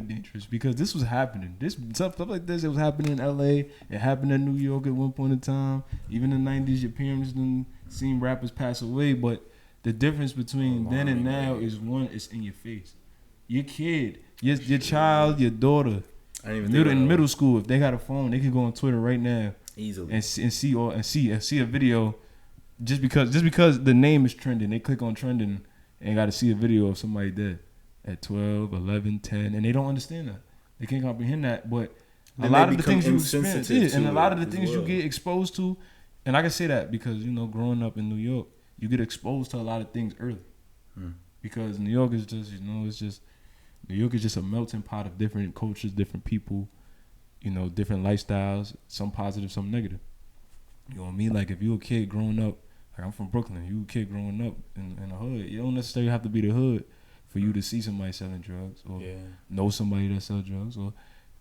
dangerous because this was happening. This stuff like this, it was happening in LA. It happened in New York at one point in time. Even in the 90s, your parents done seen rappers pass away. But the difference between then and now is, one, it's in your face. Your kid, your child, your daughter, in middle school, if they got a phone, they can go on Twitter right now easily and see a video. Just because the name is trending, they click on trending and got to see a video of somebody dead at 12, 11, 10, and they don't understand that. They can't comprehend that. But a lot of the things you experience, and a lot of the things you get exposed to, and I can say that because, growing up in New York, you get exposed to a lot of things early. Because New York is just, New York is just a melting pot of different cultures, different people, different lifestyles, some positive, some negative. You know what I mean? Like if you a kid growing up, like I'm from Brooklyn, you a kid growing up in the hood, you don't necessarily have to be the hood for you to see somebody selling drugs or know somebody that sells drugs or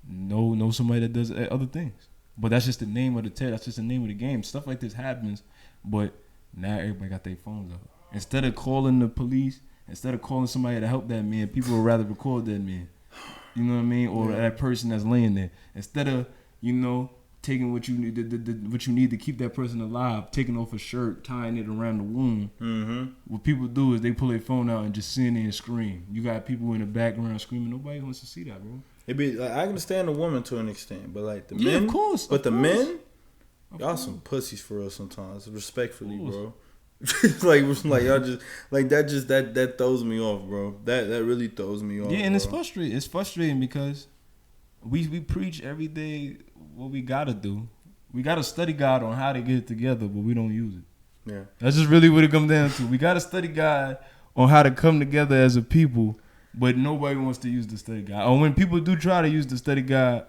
know somebody that does other things. But that's just the name of the test. That's just the name of the game. Stuff like this happens, but now everybody got their phones out. Instead of calling the police, instead of calling somebody to help that man, people would rather record that man. You know what I mean? Or that person that's laying there. Instead of, taking what you need to keep that person alive, taking off a shirt, tying it around the wound. What people do is they pull their phone out and just sit there and scream. You got people in the background screaming. Nobody wants to see that, bro. It be like, I understand the woman to an extent, but like the men, of course. But the men, y'all some pussies for us sometimes. Respectfully, bro. like y'all just like that throws me off, bro. That really throws me off. Yeah, and bro. it's frustrating. It's frustrating because we preach every day what we gotta do. We gotta study God on how to get it together, but we don't use it. Yeah, That's just really what it comes down to. We gotta study God on how to come together as a people, but nobody wants to use the study guide. Or when people do try to use the study guide,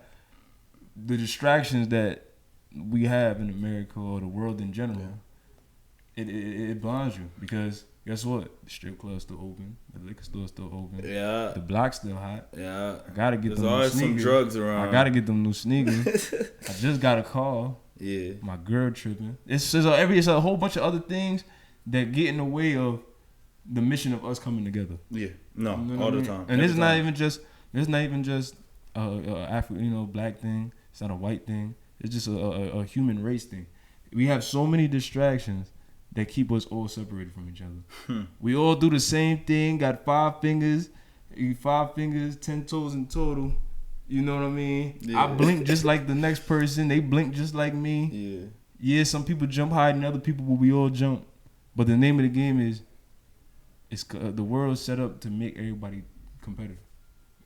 the distractions that we have in America or the world in general, it blinds you because guess what? The strip club's still open, the liquor store's still open, the block's still hot. Yeah, I gotta get there's them always new sneakers. some drugs around. I gotta get them new sneakers. I just got a call. Yeah, My girl tripping. It's a whole bunch of other things that get in the way of the mission of us coming together. Yeah, no, You know all what I the mean? time. And it's not even just African, black thing. It's not a white thing. It's just a human race thing. We have so many distractions that keep us all separated from each other. We all do the same thing. Got 5 fingers, 10 toes in total. You know what I mean? Yeah. I blink just like the next person. They blink just like me. Yeah. Yeah, some people jump higher than other people, but we all jump. But the name of the game is, the world's set up to make everybody competitive.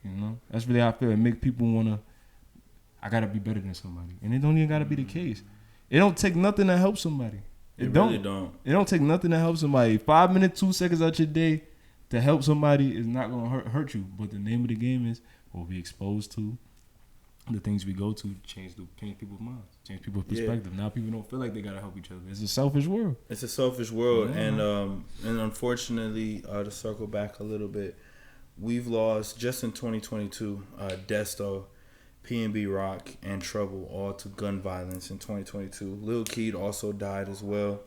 You know, that's really how I feel. It make people wanna, I gotta be better than somebody, and it don't even gotta be the case. It don't take nothing to help somebody. It really don't. It don't take nothing to help somebody. 5 minutes, 2 seconds out your day to help somebody is not gonna hurt you. But the name of the game is what we exposed to, the things we go to change people's minds, change people's perspective. Now people don't feel like they gotta help each other. It's a selfish world. It's a selfish world, and unfortunately, to circle back a little bit, we've lost just in 2022, Desto, P&B Rock, and Trouble all to gun violence in 2022. Lil Keed also died as well,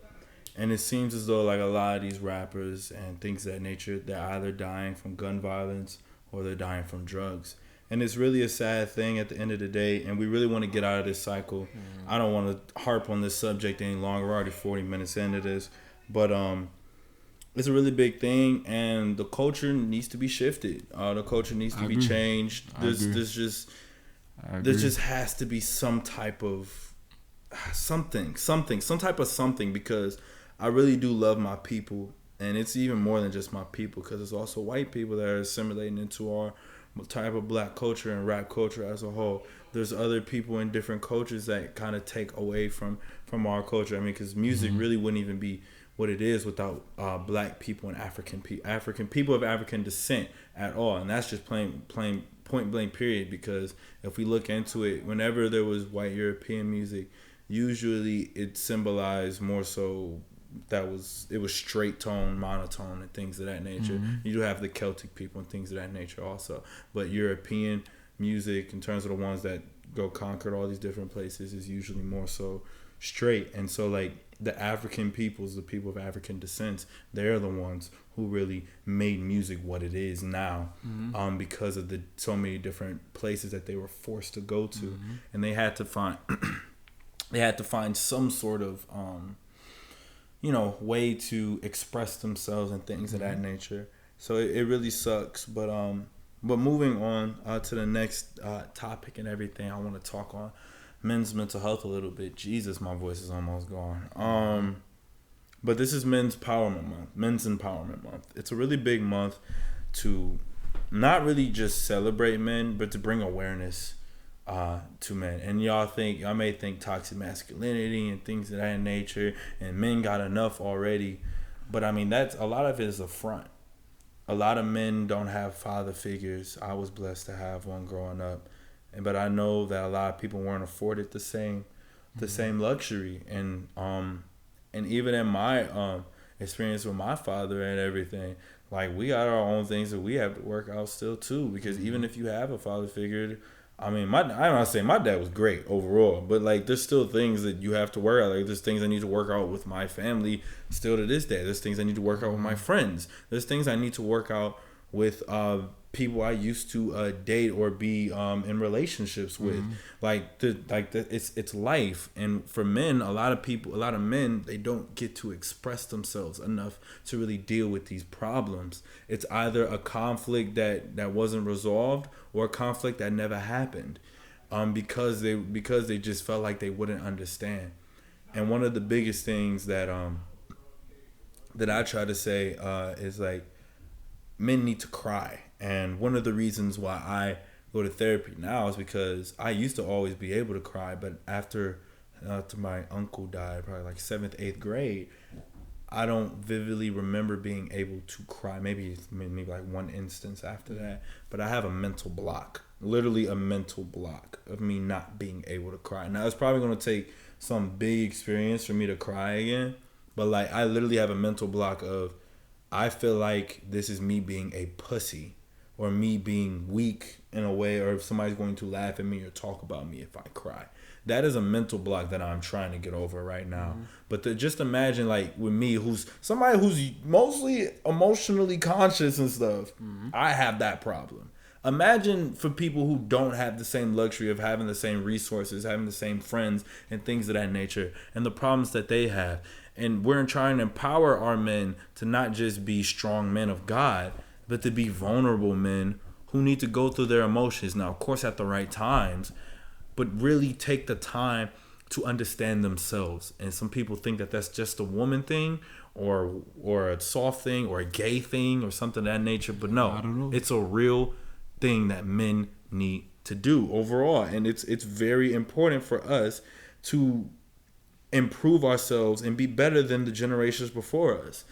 and it seems as though like a lot of these rappers and things of that nature, they're either dying from gun violence or they're dying from drugs. And it's really a sad thing at the end of the day, and we really want to get out of this cycle. I don't want to harp on this subject any longer. We're already 40 minutes into this. But it's a really big thing, and the culture needs to be shifted. The culture needs to be changed. There just has to be some type of something, because I really do love my people. And it's even more than just my people, because it's also white people that are assimilating into our type of black culture and rap culture as a whole. There's other people in different cultures that kind of take away from our culture. I mean, because music really wouldn't even be what it is without black people and African people of African descent at all. And that's just plain point blank period. Because if we look into it, whenever there was white European music, usually it symbolized more so it was straight tone, monotone, and things of that nature. You do have the Celtic people and things of that nature also, but European music, in terms of the ones that go conquered all these different places, is usually more so straight. And so like the African peoples, the people of African descent, they're the ones who really made music what it is now, because of the so many different places that they were forced to go to, and they had to find some sort of way to express themselves and things of that nature. So it really sucks. But moving on to the next topic and everything, I want to talk on men's mental health a little bit. Jesus, my voice is almost gone. But this is Men's Empowerment Month. It's a really big month to not really just celebrate men, but to bring awareness to men. And y'all may think toxic masculinity and things of that nature, and men got enough already, but I mean, that's a lot of it is a front. A lot of men don't have father figures. I was blessed to have one growing up, but I know that a lot of people weren't afforded the same luxury. And even in my experience with my father and everything, like, we got our own things that we have to work out still too, because even if you have a father figure, I mean, I don't want to say my dad was great overall, but like, there's still things that you have to work out. Like, there's things I need to work out with my family still to this day. There's things I need to work out with my friends. There's things I need to work out with people I used to date or be in relationships with. It's life. And for men, a lot of men, they don't get to express themselves enough to really deal with these problems. It's either a conflict that wasn't resolved, or a conflict that never happened, because they just felt like they wouldn't understand. And one of the biggest things that that I try to say is like, men need to cry. And one of the reasons why I go to therapy now is because I used to always be able to cry, but after my uncle died, probably like 7th, 8th grade, I don't vividly remember being able to cry. Maybe like one instance after that, but I have a mental block, literally a mental block of me not being able to cry. Now it's probably going to take some big experience for me to cry again, but like I literally have a mental block of, I feel like this is me being a pussy or me being weak in a way, or if somebody's going to laugh at me or talk about me if I cry. That is a mental block that I'm trying to get over right now. But just imagine, like, with me, who's somebody who's mostly emotionally conscious and stuff, I have that problem. Imagine for people who don't have the same luxury of having the same resources, having the same friends and things of that nature, and the problems that they have. And we're trying to empower our men to not just be strong men of God, but to be vulnerable men who need to go through their emotions. Now, of course, at the right times, but really take the time to understand themselves. And some people think that that's just a woman thing or a soft thing or a gay thing or something of that nature. But no, I don't know. It's a real thing that men need to do overall. And it's very important for us to improve ourselves and be better than the generations before us.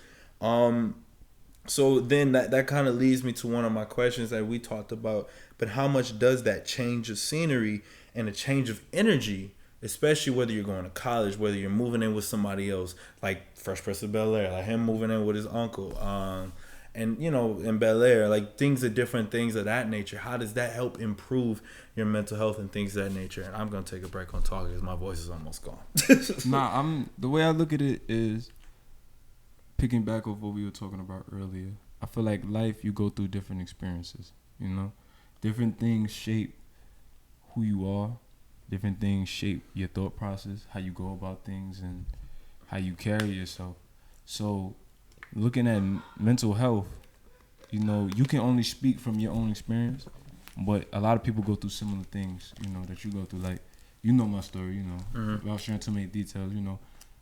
So then that kind of leads me to one of my questions that we talked about. But how much does that change of scenery and a change of energy, especially whether you're going to college, whether you're moving in with somebody else, like Fresh Prince of Bel-Air, like him moving in with his uncle, and you know, in Bel-Air, like things of different things of that nature. How does that help improve your mental health and things of that nature? And I'm gonna take a break on talking because my voice is almost gone. The way I look at it is, picking back off what we were talking about earlier, I feel like life, you go through different experiences, you know? Different things shape who you are. Different things shape your thought process, how you go about things, and how you carry yourself. So, looking at mental health, you know, you can only speak from your own experience, but a lot of people go through similar things, you know, that you go through. Like, you know my story, you know, without sharing too many details, you know.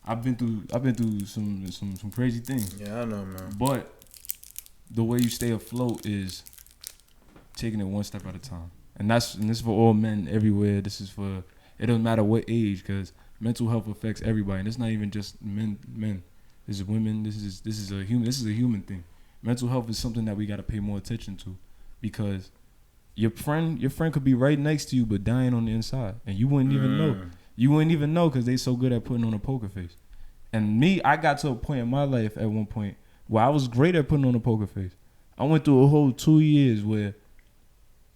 I've been through some crazy things. Yeah, I know, man. But the way you stay afloat is taking it one step at a time. And this is for all men everywhere. This is for, it doesn't matter what age, because mental health affects everybody. And it's not even just men. This is women. This is a human thing. Mental health is something that we got to pay more attention to, because your friend could be right next to you but dying on the inside, and you wouldn't even know. You wouldn't even know because they so good at putting on a poker face. And me, I got to a point in my life at one point where I was great at putting on a poker face. I went through a whole 2 years where,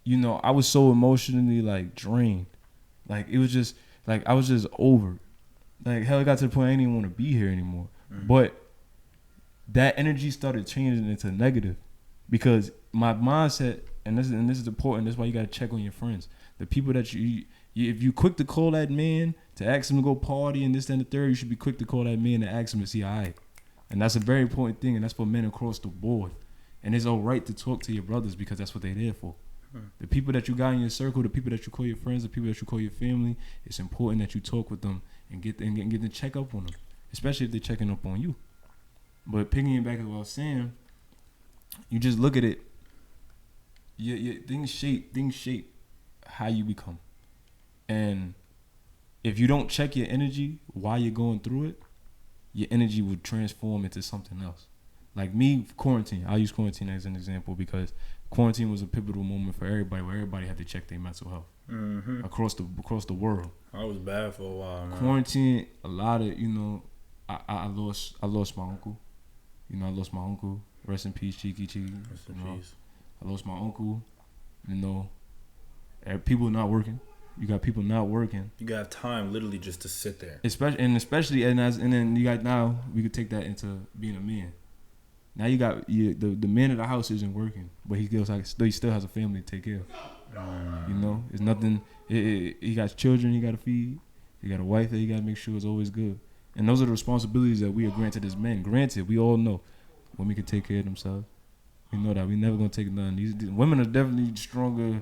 you know, I was so emotionally like drained. Like it was just like I was just over. Like hell, it got to the point I didn't even want to be here anymore. But that energy started changing into negative, because my mindset, and this is important. That's why you gotta check on your friends. The people that you if you quick to call that man to ask him to go party and this and the third, you should be quick to call that man to ask him to see alright. And that's a very important thing, and that's for men across the board. And it's all right to talk to your brothers, because that's what they're there for. The people that you got in your circle, the people that you call your friends, the people that you call your family, it's important that you talk with them and get them check up on them, especially if they're checking up on you. But picking back at what I was saying, you just look at it. Your things shape how you become. And if you don't check your energy while you're going through it, your energy will transform into something else. Like me, quarantine. I'll use quarantine as an example, because quarantine was a pivotal moment for everybody, where everybody had to check their mental health across the world. I was bad for a while, man. Quarantine, a lot of, you know, I lost my uncle. You know, I lost my uncle. Rest in peace, Cheeky. Rest in peace. I lost my uncle. You know, people not working. You got people not working. You got time literally just to sit there. Especially and then you got, now we could take that into being a man. Now you got the man of the house isn't working, but he still has a family to take care of. You know, it's nothing. He got children he got to feed. He got a wife that he got to make sure is always good. And those are the responsibilities that we are granted as men. Granted, we all know women can take care of themselves. We know that. We never gonna take none. These women are definitely stronger.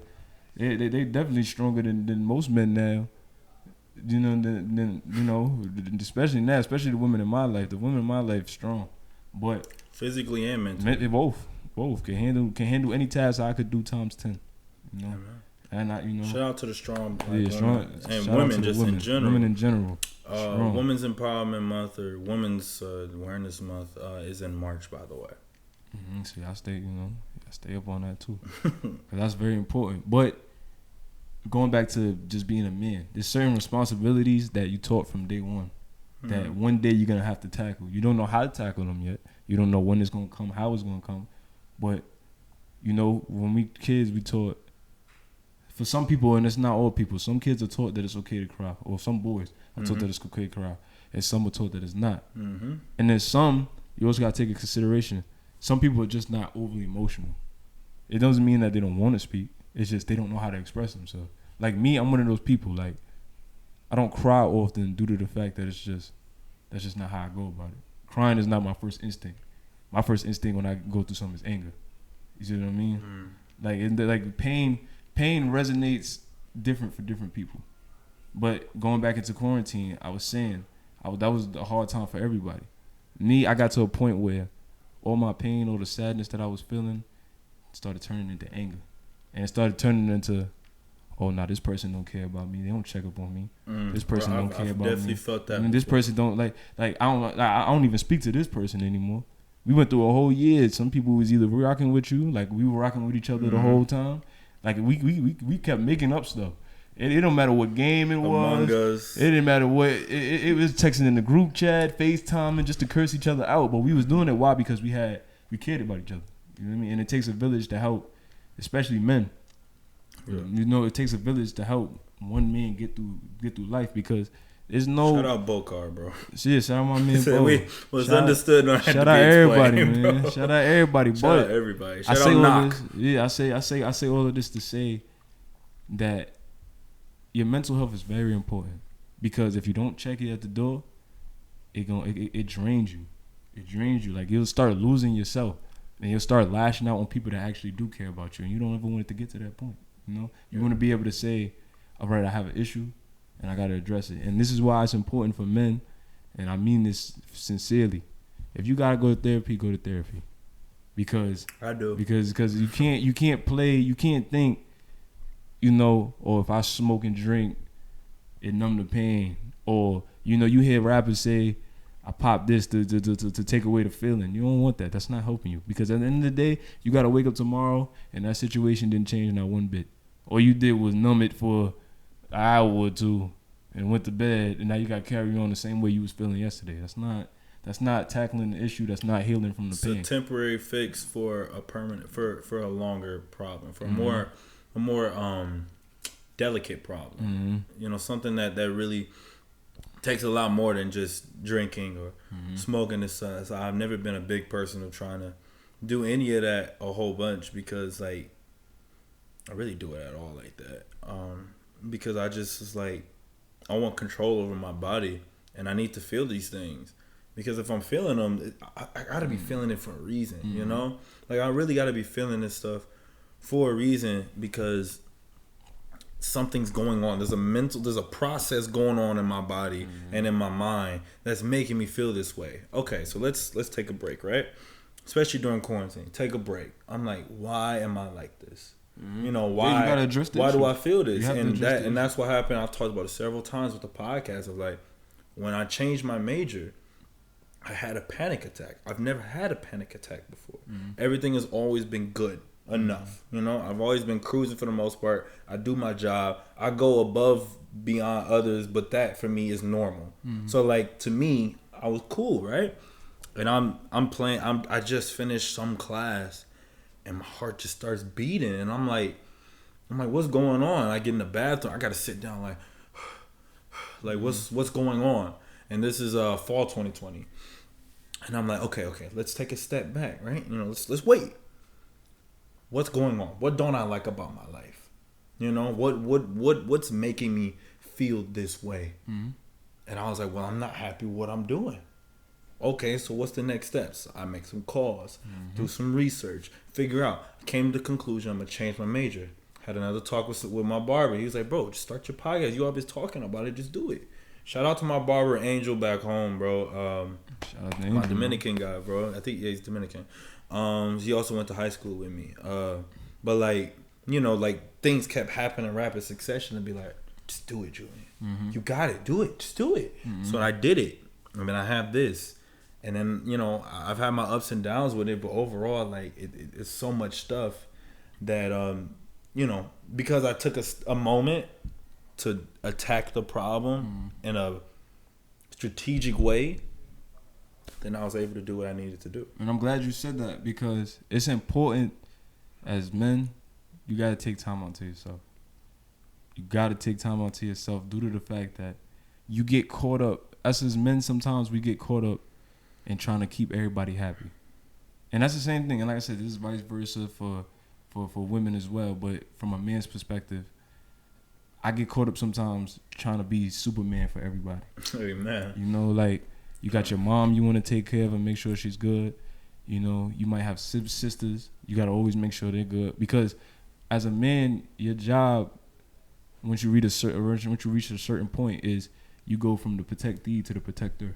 They definitely stronger than most men now. You know, than especially now, especially the women in my life. The women in my life strong. But physically and mentally, both can handle any task I could do times 10. You know, and I, you know, shout out to the strong black women and women just in general. Women in general. Women's Empowerment Month or Women's Awareness Month is in March, by the way. See, I stay up on that too, 'cause that's very important. But going back to just being a man, there's certain responsibilities that you taught from day one that one day you're gonna have to tackle. You don't know how to tackle them yet. You don't know when it's gonna come, how it's gonna come. But you know, when we kids, we taught. For some people, and it's not all people, some kids are taught that it's okay to cry, or some boys are taught that it's okay to cry, and some are taught that it's not. And then some, you also gotta take into consideration. Some people are just not overly emotional. It doesn't mean that they don't want to speak. It's just they don't know how to express themselves. Like me, I'm one of those people. Like I don't cry often due to the fact that that's just not how I go about it. Crying is not my first instinct. My first instinct when I go through something is anger. You see what I mean? Like pain resonates different for different people. But going back into quarantine, I was saying that was a hard time for everybody. Me, I got to a point where all my pain, all the sadness that I was feeling started turning into anger. And it started turning into, oh, nah, this person don't care about me. They don't check up on me. This person don't care about me. Definitely felt that. I mean, this person don't like I don't even speak to this person anymore. We went through a whole year. Some people was either rocking with you, like we were rocking with each other the whole time. Like we kept making up stuff. It don't matter what game it was. Among Us. It didn't matter what. It was texting in the group chat, FaceTiming just to curse each other out. But we was doing it. Why? Because we cared about each other. You know what I mean? And it takes a village to help, especially men. Yeah. You know, it takes a village to help one man get through life because there's no. Shout out Bokar, bro. Yeah, shout out my man. Bo. We was understood. Shout out everybody, man. Bro. Shout out everybody. Shout out everybody. Shout out Knock. I say all of this to say that your mental health is very important because if you don't check it at the door, it drains you. It drains you. Like you'll start losing yourself, and you'll start lashing out on people that actually do care about you, and you don't ever want it to get to that point. You know, you want to be able to say, "All right, I have an issue, and I got to address it." And this is why it's important for men, and I mean this sincerely. If you gotta go to therapy, go to therapy, because I do. Because you can't think. You know, or if I smoke and drink, it numb the pain. Or, you know, you hear rappers say, I pop this to take away the feeling. You don't want that. That's not helping you. Because at the end of the day, you got to wake up tomorrow and that situation didn't change not one bit. All you did was numb it for an hour or two and went to bed, and now you got to carry on the same way you was feeling yesterday. That's not tackling the issue. That's not healing from the pain. It's a temporary fix for a permanent, for a longer problem, for a more delicate problem. You know, something that really takes a lot more than just drinking or smoking and stuff. So I've never been a big person of trying to do any of that a whole bunch because like I really do it at all like that. Because I just was like I want control over my body and I need to feel these things. Because if I'm feeling them, I gotta be feeling it for a reason, you know? Like I really gotta be feeling this stuff for a reason because something's going on. There's a process going on in my body and in my mind that's making me feel this way. Okay, so let's take a break, right? Especially during quarantine. Take a break. I'm like, why am I like this? You know, why? Yeah, you why do I feel this? And that's what happened. I've talked about it several times with the podcast of like when I changed my major, I had a panic attack. I've never had a panic attack before. Everything has always been good enough. You know, I've always been cruising for the most part. I do my job. I go above beyond others, but that for me is normal. So like to me, I was cool, right? And I just finished some class and my heart just starts beating and I'm like, what's going on? I get in the bathroom. I got to sit down like what's going on? And this is fall 2020. And I'm like, okay, let's take a step back, right? You know, let's wait. What's going on? What don't I like about my life? You know, what's making me feel this way? And I was like, well, I'm not happy with what I'm doing. Okay, so what's the next steps? I make some calls, do some research, figure out. I came to the conclusion I'm gonna change my major. Had another talk with my barber. He was like, bro, just start your podcast. You always talking about it. Just do it. Shout out to my barber Angel back home, bro. My Dominican guy, bro. I think he's Dominican. He also went to high school with me. But like, you know, like things kept happening in rapid succession and be like, just do it, Julian. Mm-hmm. You got it. Do it. Just do it. Mm-hmm. So I did it. I mean, I have this. And then, you know, I've had my ups and downs with it, but overall, like, it's so much stuff that, you know, because I took a moment to attack the problem in a strategic way, then I was able to do what I needed to do. And I'm glad you said that, because it's important as men, you got to take time out to yourself. You got to take time out to yourself due to the fact that you get caught up. Us as men, sometimes we get caught up in trying to keep everybody happy. And that's the same thing. And like I said, this is vice versa for women as well. But from a man's perspective, I get caught up sometimes trying to be Superman for everybody. Amen. You know, like, you got your mom you want to take care of and make sure she's good. You know, you might have sisters. You got to always make sure they're good. Because as a man, your job, once you reach a certain point, is you go from the protectee to the protector.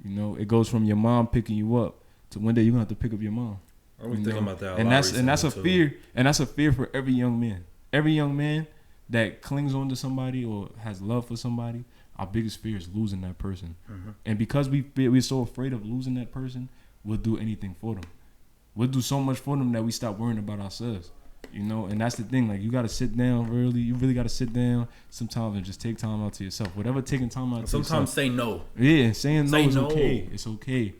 You know, it goes from your mom picking you up to one day you're gonna have to pick up your mom. I was thinking about that. And that's a fear, and that's a fear for every young man. Every young man that clings on to somebody or has love for somebody, our biggest fear is losing that person. Mm-hmm. And because we're so afraid of losing that person, we'll do anything for them. We'll do so much for them that we stop worrying about ourselves. You know, and that's the thing. Like, you got to sit down early. You really got to sit down sometimes and just take time out to yourself. Whatever taking time out to yourself. Sometimes say no. Yeah, saying no is okay. It's okay.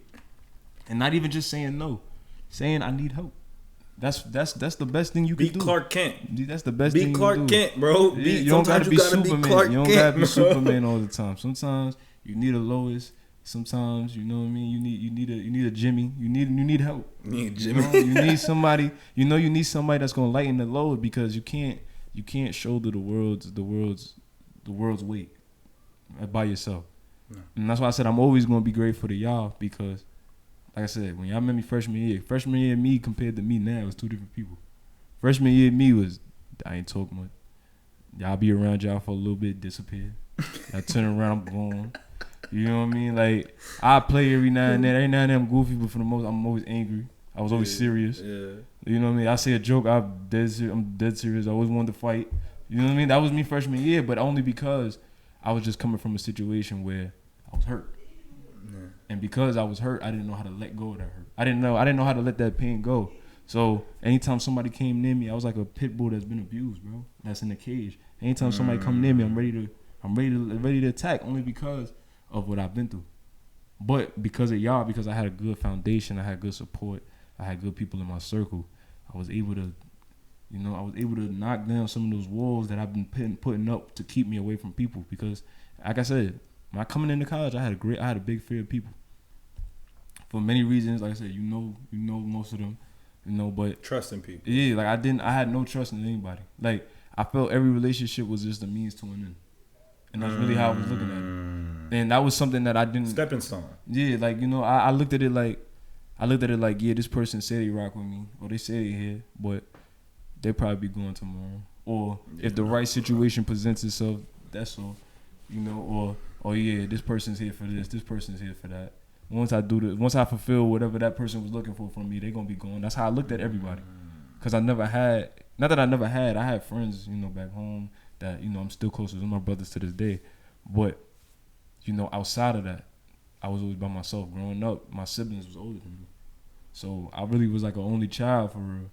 And not even just saying no. Saying I need help. That's the best thing you can do. Be Clark Kent. That's the best thing you can do. Be Clark Kent, bro. Yeah, you don't got to be Superman. You don't got to be Superman all the time. Sometimes you need a Lois. Sometimes, you know what I mean, you need a Jimmy. You need help. You need Jimmy. You know, you need somebody. You know, you need somebody that's gonna lighten the load, because you can't shoulder the world's weight by yourself. No. And that's why I said I'm always gonna be grateful to y'all, because, like I said, when y'all met me freshman year me compared to me now was two different people. Freshman year me was, I ain't talk much. Y'all be around y'all for a little bit, disappear. I turn around, I'm gone. You know what I mean? Like, I play every now and then. Every now and then I'm goofy, but for the most, I'm always angry. I was always serious. Yeah. You know what I mean? I say a joke, I'm dead serious. I always wanted to fight. You know what I mean? That was me freshman year, but only because I was just coming from a situation where I was hurt. Yeah. And because I was hurt, I didn't know how to let go of that hurt. I didn't know how to let that pain go. So anytime somebody came near me, I was like a pit bull that's been abused, bro. That's in a cage. Anytime somebody come near me, I'm ready to attack, only because of what I've been through. But because of y'all, because I had a good foundation, I had good support, I had good people in my circle, I was able to knock down some of those walls that I've been putting up to keep me away from people. Because, like I said, when I coming into college, I had a big fear of people. For many reasons, like I said, you know most of them, but trusting people. Yeah, like I had no trust in anybody. Like, I felt every relationship was just a means to an end. And that's really how I was looking at it. And that was something that I didn't... Stepping stone. Yeah, like, I looked at it like, yeah, this person said they rock with me, or they say they here, but they probably be going tomorrow. Or if the right situation presents itself, that's all. Or yeah, this person's here for this person's here for that. Once I fulfill whatever that person was looking for from me, they're going to be gone. That's how I looked at everybody. Because I had friends, back home, that, I'm still close to my brothers to this day. But, outside of that, I was always by myself. Growing up, my siblings was older than me. So I really was like an only child for real.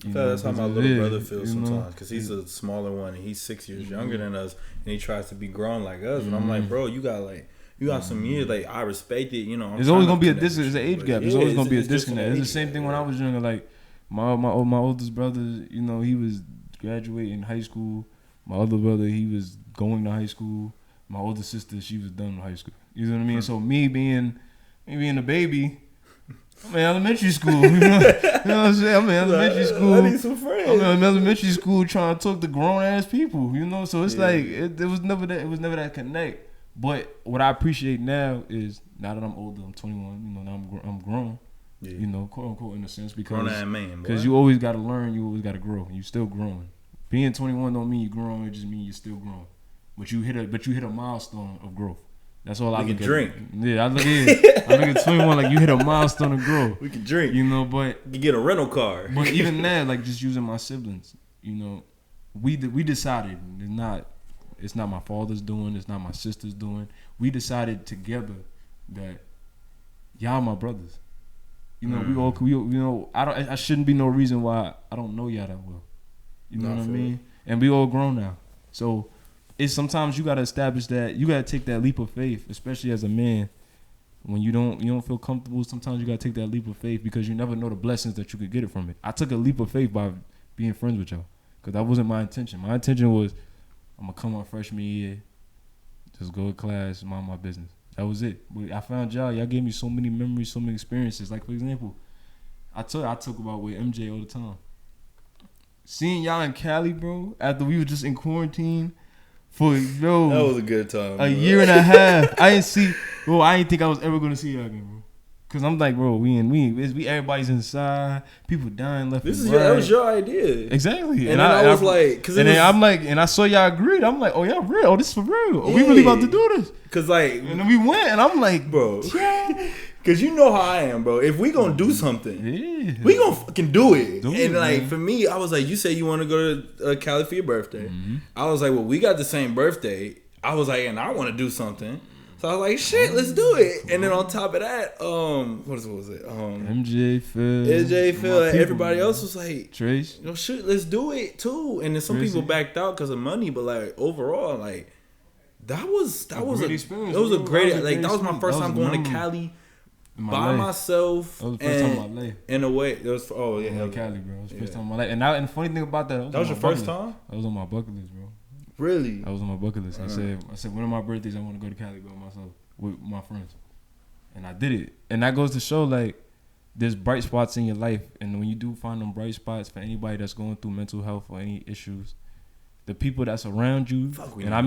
I feel that's how my little brother feels sometimes, because he's a smaller one and he's 6 years younger than us, and he tries to be grown like us. And I'm like, bro, you got some years. Like, I respect it. There's always gonna be a disconnect. There's an age gap. There's always gonna be a disconnect. It's the same thing when I was younger. Like my oldest brother, he was graduating high school. My other brother, he was going to high school. My older sister, she was done with high school. You know what I mean? So me being a baby, I'm in elementary school. You know what I'm saying? I'm in elementary school. I need some friends. I'm in elementary school trying to talk to grown ass people. So it's like it was never that connect. But what I appreciate now is, now that I'm older, I'm 21. Now I'm grown. Yeah. Quote unquote, in a sense, because you always got to learn, you always got to grow, and you still growing. Being 21 don't mean you're growing; it just means you're still growing. But you hit a milestone of growth. That's all I look at. Drink. Yeah, I look at 21 like you hit a milestone of growth. We can drink. You know, but you get a rental car. But even that, like just using my siblings, you know, we decided it's not my father's doing, it's not my sister's doing. We decided together that y'all my brothers. You know, we you know, I shouldn't be no reason why I don't know y'all that well. You know what I mean? And we all grown now. So it's sometimes you gotta establish that, you gotta take that leap of faith, especially as a man. When you don't feel comfortable, sometimes you gotta take that leap of faith because you never know the blessings that you could get it from it. I took a leap of faith by being friends with y'all because that wasn't my intention. My intention was I'm gonna come on freshman year, just go to class, mind my business. That was it. But I found y'all. Y'all gave me so many memories, so many experiences. Like for example, I talk about with MJ all the time. Seeing y'all in Cali, bro, after we were just in quarantine for that was a good time. A year and a half. I didn't think I was ever gonna see y'all again, bro. Cause I'm like, bro, we everybody's inside, people dying left and right. That was your idea, exactly. And I was like, and I saw y'all agreed. I'm like, oh y'all real? Oh, this is for real? Yeah. We really about to do this? Cause like, and then we went, and I'm like, bro. Cause you know how I am, bro. If we gonna do something, we gonna fucking do it. Like, for me, I was like, you say you want to go to Cali for your birthday. Mm-hmm. I was like, well, we got the same birthday. I was like, and I want to do something. So I was like, shit, let's do it. And then on top of that, what was it? MJ, Phil, and everybody else was like, Trace, you know, shit, let's do it too. And then some people backed out because of money, but like overall, like that was a great experience. That was my first time going to Cali by myself. That was the first time in my life. In a way, it was Cali, bro. It was the first time in my life. And the funny thing about that was your first time? That was on my bucket list, bro. Really? I was on my bucket list. I said one of my birthdays I want to go to Cali by myself with my friends, and I did it. And that goes to show like there's bright spots in your life, and when you do find them bright spots for anybody that's going through mental health or any issues, the people that's around you, and I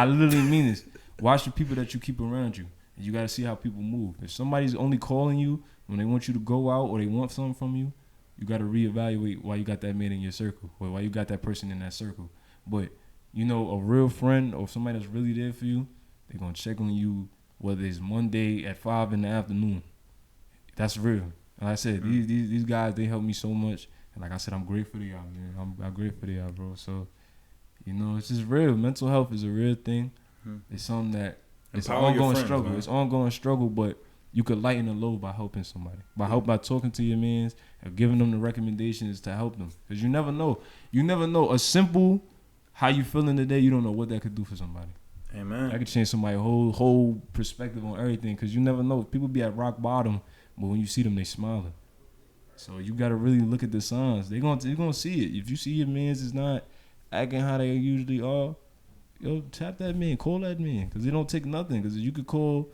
literally mean this. Watch the people that you keep around you. And you got to see how people move. If somebody's only calling you when they want you to go out or they want something from you, you got to reevaluate why you got that man in your circle or why you got that person in that circle. But you know, a real friend or somebody that's really there for you, they're going to check on you, whether it's Monday at 5 in the afternoon. That's real. And like I said, these guys, they help me so much. And like I said, I'm grateful to y'all, man. I'm grateful to y'all, bro. So, you know, it's just real. Mental health is a real thing. It's something that, it's an ongoing struggle. Man. It's ongoing struggle, but you could lighten the load by helping somebody. By talking to your mans and giving them the recommendations to help them. Because you never know. A simple... how you feeling today, you don't know what that could do for somebody. Amen. That could change somebody's whole perspective on everything because you never know. People be at rock bottom, but when you see them, they smiling. So you got to really look at the signs. You're gonna see it. If you see your mans is not acting how they usually are, yo, tap that man, call that man because it don't take nothing. Because if you could call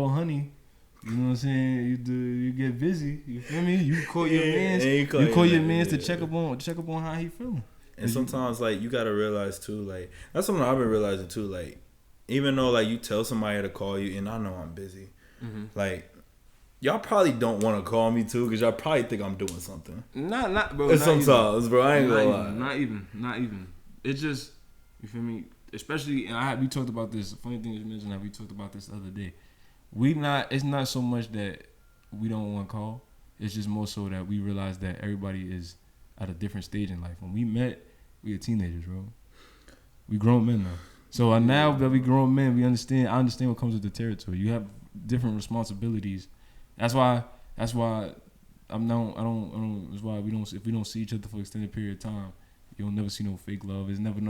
honey, you know what I'm saying? You get busy. You feel me? You call your mans. You call your mans to check up on how he feeling. And sometimes, like, you gotta realize too, like, that's something I've been realizing too. Like, even though like you tell somebody to call you, and I know I'm busy, like, y'all probably don't want to call me too, because y'all probably think I'm doing something. Not bro. And sometimes, bro, I ain't gonna lie. Not even. It's just, you feel me? Especially, and we talked about this. The funny thing is, mentioned that we talked about this the other day. It's not so much that we don't want to call. It's just more so that we realize that everybody is at a different stage in life. When we met, we were teenagers, bro. We grown men now. So now that we grown men, I understand what comes with the territory. You have different responsibilities. That's why if we don't see each other for an extended period of time, you'll never see no fake love. There's never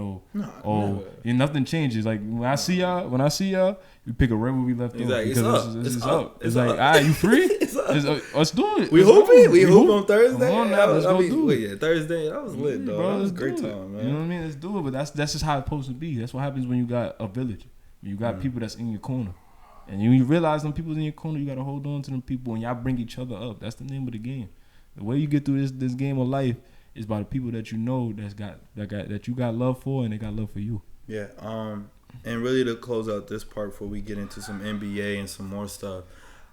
nothing changes. Like when I see y'all, we pick a right where we left off. It's up. It's like, all right, you free? Let's do it. We hooping? We hoop on Thursday? Come on now, let's go do it. Yeah, Thursday. That was lit, dog. Bro, that was a great time, man. You know what I mean? Let's do it. But that's just how it's supposed to be. That's what happens when you got a village. When you got people that's in your corner. And when you realize them people in your corner, you got to hold on to them people and y'all bring each other up. That's the name of the game. The way you get through this game of life is by the people that you know that you got love for and they got love for you. Yeah. And really to close out this part before we get into some NBA and some more stuff,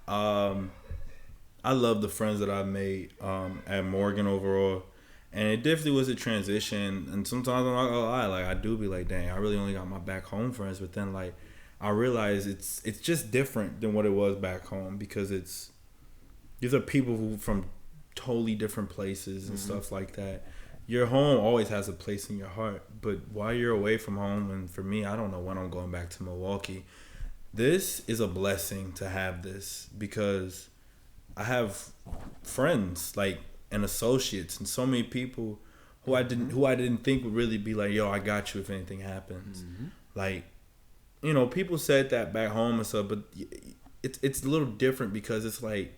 I love the friends that I've made at Morgan overall. And it definitely was a transition. And sometimes I'm not gonna lie, like I do be like, dang, I really only got my back home friends. But then like I realize it's just different than what it was back home, because these are people who from totally different places and stuff like that. Your home always has a place in your heart, but while you're away from home, and for me, I don't know when I'm going back to Milwaukee. This is a blessing to have this, because I have friends like and associates and so many people who I didn't think would really be like, yo, I got you if anything happens. Like, you know, people said that back home and stuff, but it's a little different, because it's like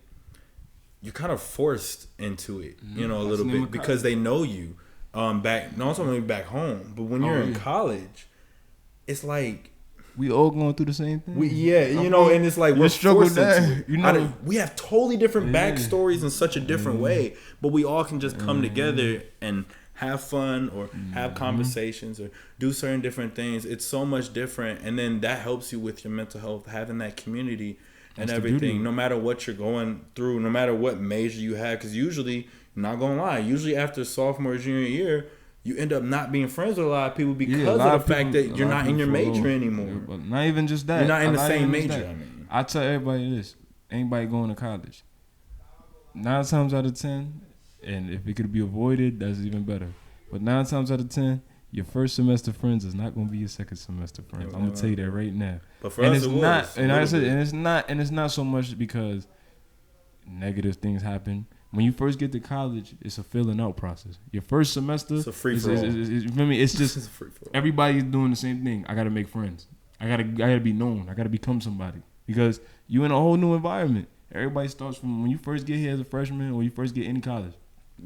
you're kind of forced into it, you know, a little bit, because they know you. Not only back home, but when you're in college, it's like we all going through the same thing. You know, and it's like we're forced into it. You know, we have totally different backstories in such a different way, but we all can just come together and have fun or have conversations or do certain different things. It's so much different, and then that helps you with your mental health, having that community and everything, no matter what you're going through, no matter what major you have. Because usually, I'm not gonna lie, usually after sophomore, junior year, you end up not being friends with a lot of people because of the fact that you're not in your major anymore. Yeah, but not even just that. You're not in the same major. I tell everybody this: anybody going to college, 9 times out of 10, and if it could be avoided, that's even better. But 9 times out of 10, your first semester friends is not going to be your second semester friends. I'm gonna tell you that right now. But for us, it's not so much because negative things happen. When you first get to college, it's a filling out process. Your first semester, it's a free for all. You feel me? It's just everybody's doing the same thing. I gotta make friends. I gotta be known. I gotta become somebody, because you in a whole new environment. Everybody starts from when you first get here as a freshman, or you first get any college.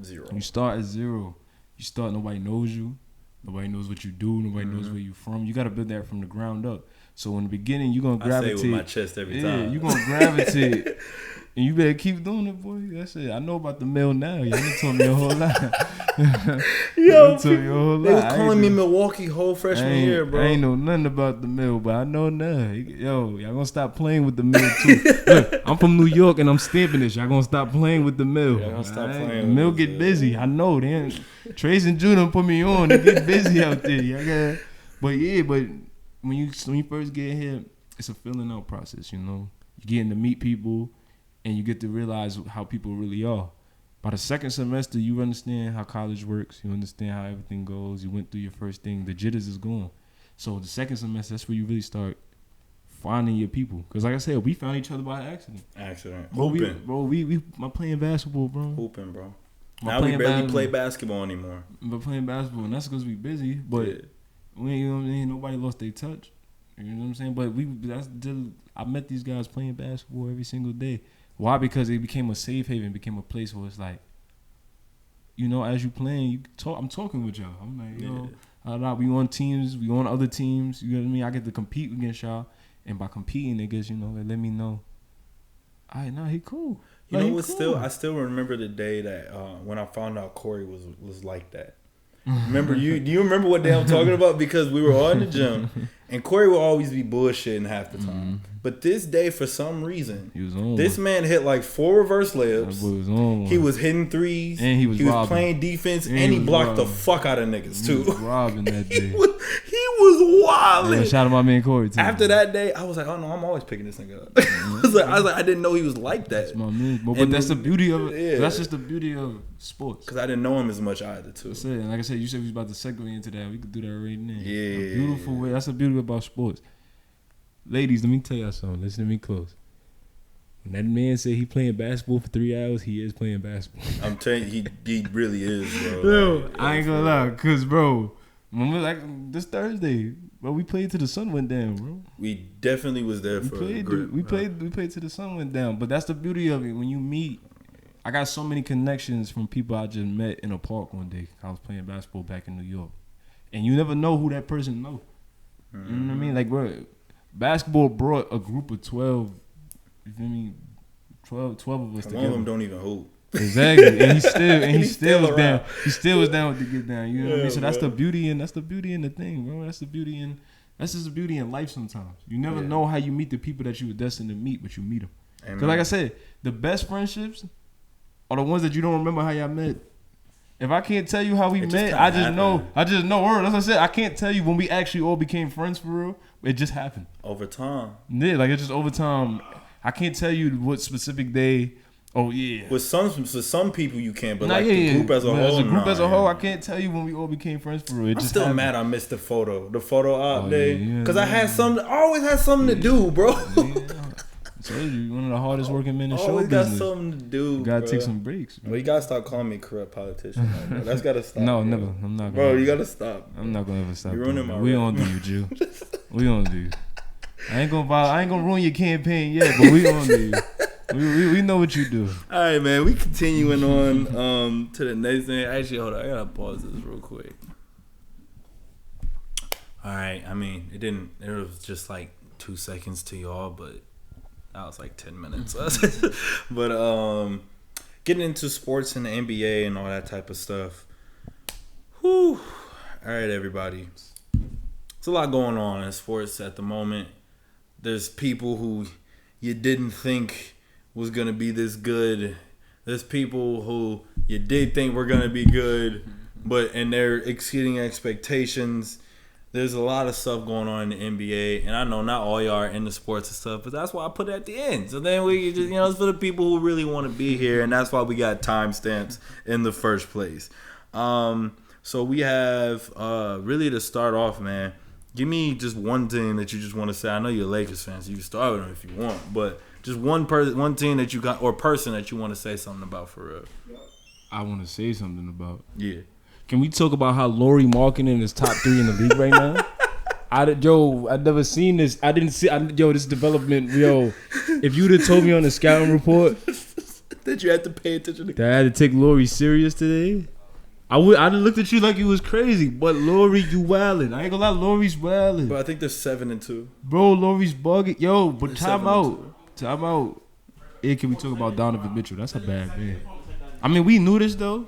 0. You start at 0. You start. Nobody knows you. Nobody knows what you do. Nobody knows where you from. You got to build that from the ground up. So in the beginning, you're going to gravitate. I say it with my chest every time. Yeah, you're going to gravitate. And you better keep doing it, boy. That's it. I know about the mail now. Y'all told me a whole lot. Yo, they was calling me Milwaukee whole freshman year, bro. I ain't know nothing about the mail, but I know now. Yo, y'all gonna stop playing with the mail too. Look, I'm from New York and I'm stamping this. Y'all gonna stop playing with the mail. Y'all gonna stop playing. The mail get busy. I know. Trace and Judah put me on. They get busy out there. But when you first get here, it's a filling out process. You know, you getting to meet people. And you get to realize how people really are. By the second semester, you understand how college works. You understand how everything goes. You went through your first thing. The jitters is gone. So the second semester, that's where you really start finding your people. Because like I said, we found each other by accident. Hooping. We playing basketball, bro. Hooping, bro. Now we barely play basketball anymore. But playing basketball, and that's because we busy. But we ain't nobody lost their touch. You know what I'm saying? But I met these guys playing basketball every single day. Why? Because it became a safe haven, became a place where it's like, you know, as you playing, I'm talking with y'all. I'm like, yo, we on teams, we on other teams. You know what I mean? I get to compete against y'all, and by competing, niggas, you know, they let me know. He cool. You know what? Cool. I still remember the day that when I found out Corey was like that. Remember do you remember what day I'm talking about? Because we were all in the gym, and Corey will always be bullshitting half the time. But this day, for some reason, this man hit like 4 reverse layups. He was hitting threes, and he was playing defense, and he blocked the fuck out of niggas too. He was robbing that day. He was wilding. Yeah, shout out my man Corey too. After that day, I was like, oh no, I'm always picking this nigga up. I was like, I didn't know he was like that. That's my man. But that's the beauty of it. Yeah. That's just the beauty of sports. Because I didn't know him as much either too. That's it. And like I said, you said we was about to segue into that. We could do that right now. Yeah. A beautiful way. That's the beauty about sports. Ladies, let me tell y'all something. Listen to me close. When that man said he playing basketball for 3 hours, he is playing basketball. I'm telling you, he really is, bro. Yo, I ain't gonna lie, cause bro, remember like this Thursday, bro, we played till the sun went down, bro. We definitely was there for a grip. We played till the sun went down. But that's the beauty of it. When you meet, I got so many connections from people I just met in a park one day. I was playing basketball back in New York, and you never know who that person know. You know what I mean? Like, bro, basketball brought a group of 12. You feel me? 12 of us together. One of them don't even hoop. Exactly, and he still was down. He still was down with the get down. You know what I mean? So that's the beauty, and that's the beauty in the thing, bro. That's just the beauty in life. Sometimes you never know how you meet the people that you were destined to meet, but you meet them. Because like I said, the best friendships are the ones that you don't remember how y'all met. If I can't tell you how we met, I just know. As I said, I can't tell you when we actually all became friends for real. It just happened. Overtime. Yeah, like it's just overtime. I can't tell you what specific day. Oh yeah. With some people you can, but the group as a whole. As a group as a whole, I can't tell you when we all became friends for real. I'm just still mad I missed the photo op day because I always had something to do, bro. I told you, one of the hardest working men in show always business. Got something to do. You gotta take some breaks. Well, you gotta stop calling me corrupt politician. Bro. That's gotta stop. No, never. I'm not. Bro, you gotta stop. I'm not gonna ever stop. You're ruining my. We on do you, Jew. We on do you. I ain't gonna ruin your campaign yet, but we on do you. We know what you do. All right, man. We continuing on to the next thing. Actually, hold on. I gotta pause this real quick. All right. I mean, it was just like 2 seconds to y'all, but that was like 10 minutes. But getting into sports and the NBA and all that type of stuff. Whew. All right, everybody. There's a lot going on in sports at the moment. There's people who you didn't think was going to be this good. There's people who you did think were going to be good, and they're exceeding expectations. There's a lot of stuff going on in the NBA, and I know not all y'all are into sports and stuff, but that's why I put it at the end. So then we just, it's for the people who really want to be here, and that's why we got timestamps in the first place. So we have really to start off, man. Give me just one thing that you just want to say. I know you're a Lakers fan, so you can start with them if you want, but just one team that you got or person that you want to say something about for real. I want to say something about. Yeah. Can we talk about how Lauri Markkanen is top 3 in the league right now? I've never seen this. I didn't see. This development. If you'd have told me on the scouting report that you had to pay attention to, that I had to take Lauri serious today, I'd have looked at you like you was crazy. But Lauri, you wildin'. I ain't gonna lie, Lauri's wildin'. But I think they're 7-2. Bro, Lauri's bugging. But time out. Hey, can we talk about Donovan Mitchell? That's a bad man. I mean, we knew this though.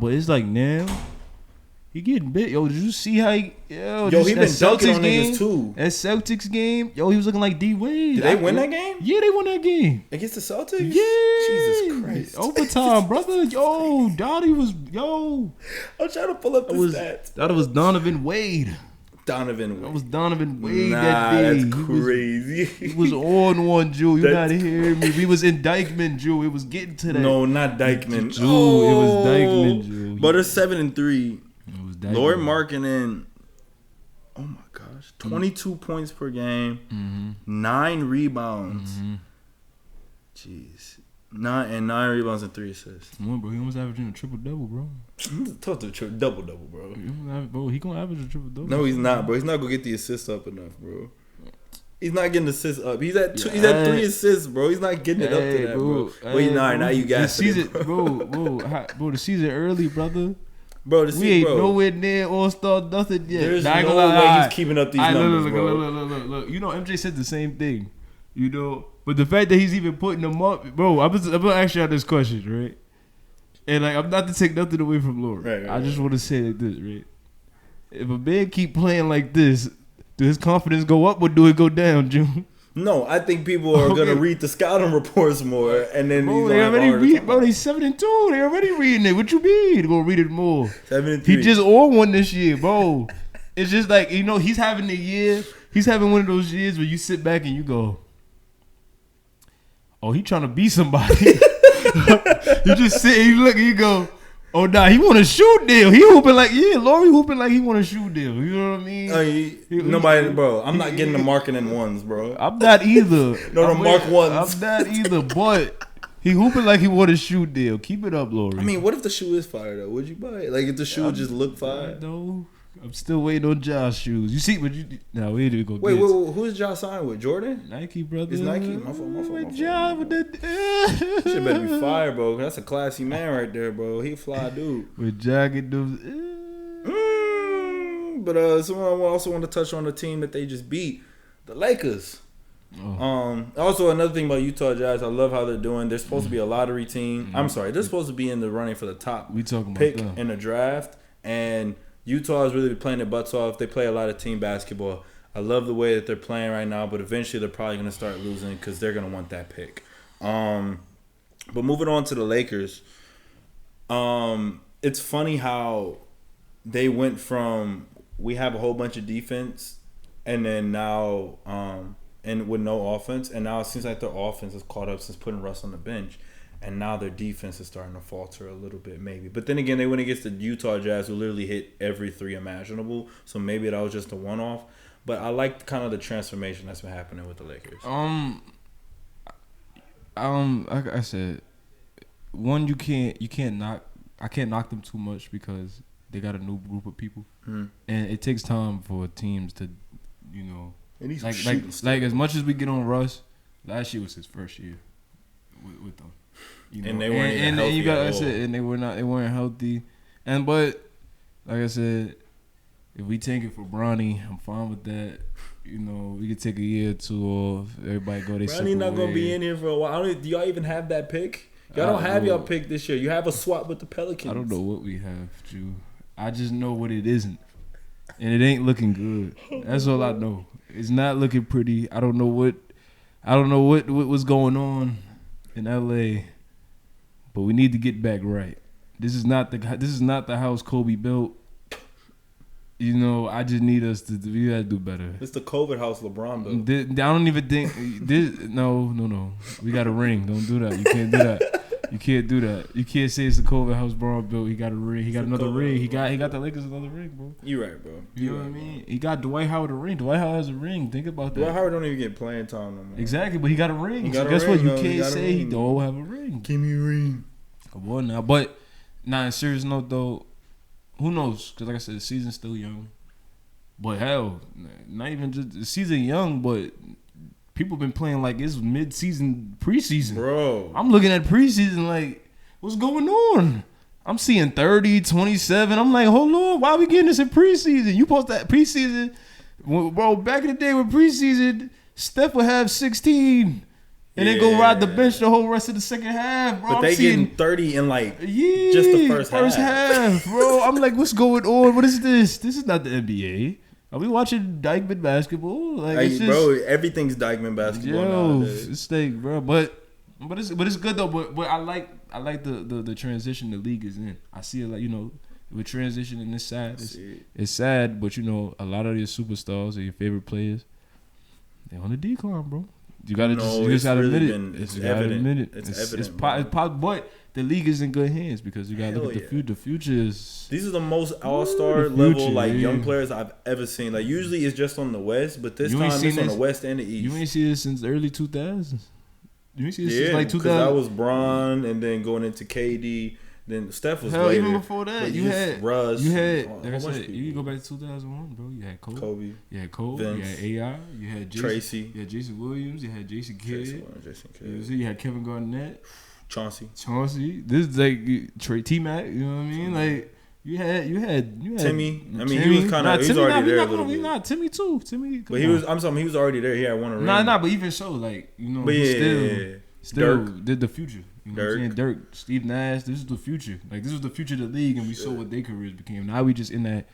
But it's like now, he getting bit. Did you see how he? He been dunking on niggas too. That Celtics game, he was looking like D Wade. Did they win that game? Yeah, they won that game against the Celtics. Yeah, Jesus Christ, overtime, brother. Donnie was I'm trying to pull up the stats. That was Donovan Wade. That was Donovan Wade nah, that day. That's crazy. He was on one, Jew. You not hearing me. We was in Dykeman, Jew. It was getting to that. No, not Dykeman. Jew, it was Dykeman, Jew. But they're 7-3. It was Dykeman. Lauri Markkanen, oh my gosh, 22 points per game, 9 rebounds. Jeez. 9 rebounds and 3 assists. Come on, bro. He almost averaging a triple-double, bro. Talk to double-double, bro. Bro, he gonna average a triple-double. No, he's not, bro. He's not gonna get the assists up enough, bro. He's not getting the assists up. He's at 3 assists, bro. He's not getting it up to that, bro. Wait, now you got it, bro. The season early, brother. Bro, we ain't nowhere near All-Star nothing yet. There's no way he's keeping up these numbers, bro. Look. MJ said the same thing. But the fact that he's even putting them up, bro, I'm gonna ask y'all this question, right? And I'm not to take nothing away from Lauri. Right, I just want to say like this, right? If a man keep playing like this, do his confidence go up or do it go down, June? No, I think people are gonna read the scouting reports more, and then they already read. Bro, he's 7-2. They already reading it. What you mean? They're gonna read it more. 7-3. He just on one this year, bro. It's just like he's having a year. He's having one of those years where you sit back and you go, oh, he trying to be somebody. You just sit and you look and you go, oh, nah, he want a shoe deal. He hooping like, Lauri hooping like he want a shoe deal. You know what I mean? Nobody, bro. I'm not getting the Markkanen ones, bro. I'm not either. The Mark ones. I'm not either, but he hooping like he want a shoe deal. Keep it up, Lauri. I mean, what if the shoe is fire, though? Would you buy it? Like, if the shoe just look fire? No. I'm still waiting on Josh shoes. You see, but we need to go. Wait, who's Josh signed with? Jordan? Nike, brother. It's Nike. My fault. Josh with that. Shit better be fire, bro. That's a classy man right there, bro. He fly dude. With jacket dudes. But someone also want to touch on the team that they just beat, the Lakers. Also, another thing about Utah Jazz, I love how they're doing. They're supposed to be a lottery team. I'm sorry, they're supposed to be in the running for the top pick in the draft, and Utah is really playing their butts off. They play a lot of team basketball. I love the way that they're playing right now, but eventually they're probably going to start losing because they're going to want that pick. But moving on to the Lakers, it's funny how they went from we have a whole bunch of defense and then now and with no offense, and now it seems like their offense is caught up since putting Russ on the bench, and now their defense is starting to falter a little bit, maybe. But then again, they went against the Utah Jazz, who literally hit every three imaginable, so maybe that was just a one-off. But I like kind of the transformation that's been happening with the Lakers. Like I said, one, I can't knock them too much because they got a new group of people, and it takes time for teams to, you know, like as much as we get on Russ, last year was his first year with them, you know? And they weren't even healthy. And you got, like I said, and they weren't healthy, but like I said, if we take it for Bronny, I'm fine with that. You know, we could take a year or two off. Everybody go their separate way. Bronny not gonna be in here for a while. Do y'all even have that pick? Y'all don't have y'all pick this year. You have a swap with the Pelicans. I don't know what we have, Drew. I just know what it isn't, and it ain't looking good. That's all I know. It's not looking pretty. I don't know what was going on in LA, but we need to get back right. This is not the house Kobe built. You know, I just need us to. We gotta do better. It's the COVID house LeBron built. I don't even think. No. We got a ring. Don't do that. You can't do that. You can't do that. You can't say it's the COVID house LeBron built. He got a ring. He got another ring. He got the Lakers another ring, bro. You right, bro. You know what I mean? He got Dwight Howard a ring. Dwight Howard has a ring. Think about that. Dwight Howard don't even get playing time no more. Exactly, but he got a ring. He got so a guess ring, what? You though. can't say he don't have a ring. Give me a ring. Come on now. But in serious note though, who knows? Because like I said, the season's still young. But hell, not even just the season young, but people been playing like it's mid-season, preseason. Bro. I'm looking at preseason like, what's going on? I'm seeing 30, 27. I'm like, hold on, why are we getting this in preseason? You post that preseason. Bro, back in the day with preseason, Steph would have 16 and then go ride the bench the whole rest of the second half, bro. But they getting 30 in like just the first half, bro. I'm like, what's going on? What is this? This is not the NBA. Are we watching Dykeman basketball? Like, it's just, bro, everything's Dykeman basketball nowadays. It's like, bro, but it's good though. But I like the transition the league is in. I see it like, you know, with transitioning this side, it's sad, but you know, a lot of your superstars or your favorite players, they're on the decline, bro. You gotta just gotta admit it. It's evident. It's evident. But the league is in good hands because you gotta look at the future. The future is. These are the most all-star level young players I've ever seen. Like usually it's just on the West, but this time it's on the West and the East. You ain't see this since the early 2000s. You ain't see this since like 2000. Because that was Bron, and then going into KD. Then Steph was later. Even before that, you had Russ. You had, like I said, you can go back to 2001, bro. You had Kobe. You had Kobe. Vince, you had AI. You had Tracy. You had Jason Williams. You had Jason Kidd. Jason Kidd. You had Kevin Garnett. Chauncey. This is like T-Mac. You know what I mean? Like you had Timmy. I mean, he was kind of. He was already there a little bit. Nah, Timmy too. Timmy. But he was. I'm sorry. He was already there. He had one ring. Nah. But even so, like you know, but still Dirk. did the future. You know what I'm saying? Dirk, Steve Nash. This is the future. Like this was the future of the league, and we saw what their careers became. Now we just in that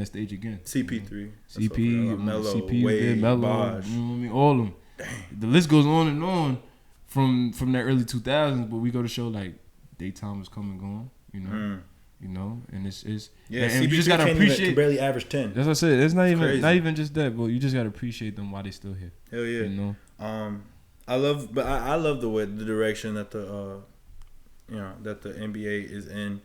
stage again. CP3, CP, Wade, Melo. Bosh. You know what I mean? All of them. Dang. The list goes on and on from that early 2000s, but we go to show like daytime is coming and going. You know, and it's and CP3 you just gotta appreciate. Can barely average 10. That's what I said. It's not even just that, but you just gotta appreciate them while they still here. Hell yeah. You know. I love the direction that the NBA is in.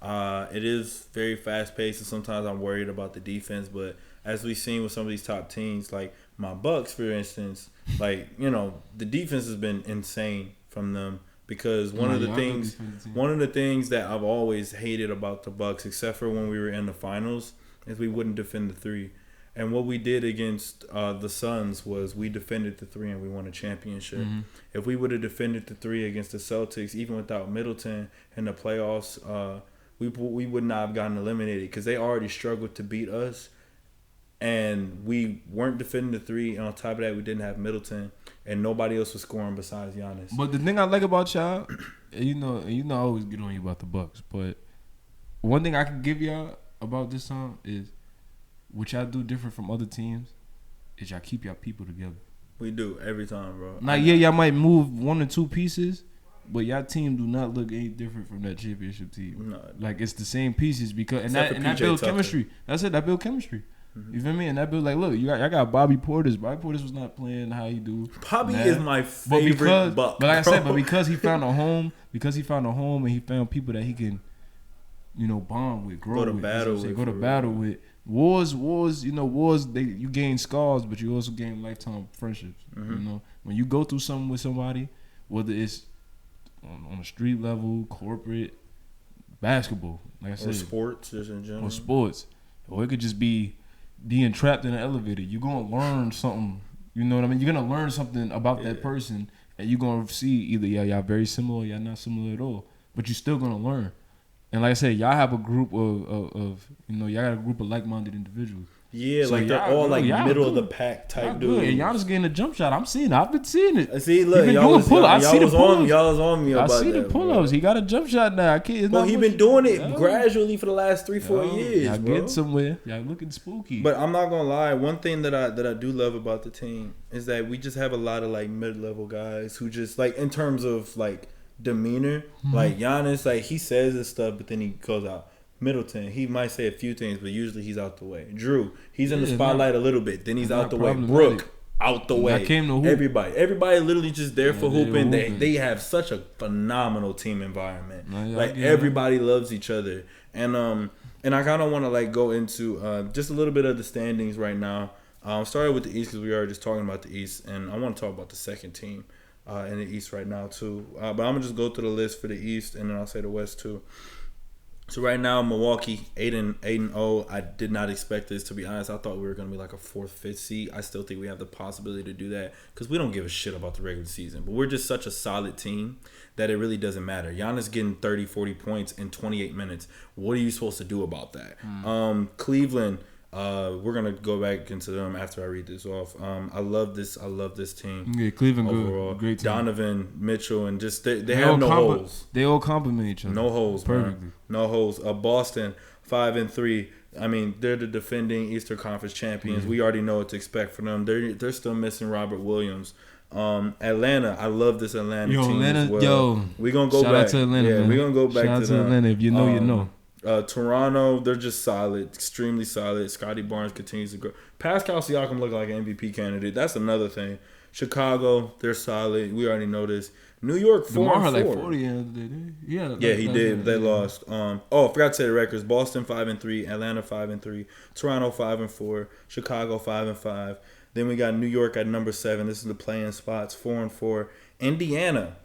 It is very fast paced, and sometimes I'm worried about the defense. But as we've seen with some of these top teams, like my Bucks, for instance, like you know the defense has been insane from them because one of the things that I've always hated about the Bucks, except for when we were in the finals, is we wouldn't defend the three. And what we did against the Suns was we defended the three and we won a championship. Mm-hmm. If we would have defended the three against the Celtics, even without Middleton in the playoffs, we would not have gotten eliminated because they already struggled to beat us. And we weren't defending the three. And on top of that, we didn't have Middleton. And nobody else was scoring besides Giannis. But the thing I like about y'all, you know I always get on you about the Bucks. But one thing I can give y'all about this time is, what y'all do different from other teams is y'all keep y'all people together. We do every time, bro. Now, y'all might move one or two pieces, but y'all team do not look any different from that championship team. No. Like it's the same pieces because that build chemistry. That's it. That build chemistry. You feel me? And that dude like, look, I got Bobby Portis. Bobby Portis was not playing how he do. Bobby is my favorite buck. But like I said, because he found a home, and he found people that he can, bond with, grow with, go to battle with. Wars, you gain scars, but you also gain lifetime friendships. When you go through something with somebody, whether it's on a street level, corporate, basketball, like I said, or sports, just in general, or it could just be being trapped in an elevator. You're gonna learn something. You know what I mean? You're gonna learn something about that person, and you're gonna see either y'all very similar, or y'all not similar at all. But you're still gonna learn. And like I said, y'all have a group of y'all got a group of like-minded individuals. Yeah, so like they're all like middle of the pack type dudes. And y'all just getting a jump shot. I'm seeing it. I've been seeing it. See, look, y'all was on me about that. I see the pull-ups. He got a jump shot now. He been doing it gradually for the last 3-4 years. Y'all getting somewhere. Y'all looking spooky. But I'm not gonna lie. One thing that I do love about the team is that we just have a lot of like mid-level guys who just like in terms of like demeanor, like Giannis, like he says this stuff, but then he goes out. Middleton, he might say a few things, but usually he's out the way. Drew, he's in the spotlight a little bit, then he's out the way. Brook, out the way. I came to hoop. Everybody literally just there for hooping. They have such a phenomenal team environment. Everybody loves each other, and I kind of want to like go into just a little bit of the standings right now. Started with the East because we were just talking about the East, and I want to talk about the second team in the East right now too. But I'm gonna just go through the list for the East, and then I'll say the West too. So right now, Milwaukee 8-0. I did not expect this, to be honest. I thought we were gonna be like a 4th, 5th seed. I still think we have the possibility to do that because we don't give a shit about the regular season. But we're just such a solid team that it really doesn't matter. Giannis getting 30, 40 points in 28 minutes. What are you supposed to do about that? Cleveland. We're gonna go back into them after I read this off. I love this team. Yeah, Cleveland overall. Good. Great team. Donovan Mitchell and just they have no holes. They all complement each other. No holes, perfectly. Man. No holes. Boston 5-3. I mean, they're the defending Eastern Conference champions. Mm-hmm. We already know what to expect from them. They're still missing Robert Williams. Atlanta, I love this Atlanta team as well. We're gonna go back. Shout out to Atlanta. Yeah, we're gonna go back Shout out to Atlanta. If you know, you know. Toronto, they're just solid, extremely solid. Scotty Barnes continues to grow. Pascal Siakam look like an MVP candidate. That's another thing. Chicago, they're solid. We already know this. New York 4-4. DeMar had like 40 the other day. Yeah, he did. They lost. I forgot to say the records. Boston 5-3, Atlanta 5-3, Toronto 5-4, Chicago 5-5. Then we got New York at number 7. This is the play-in spots, 4-4. Indiana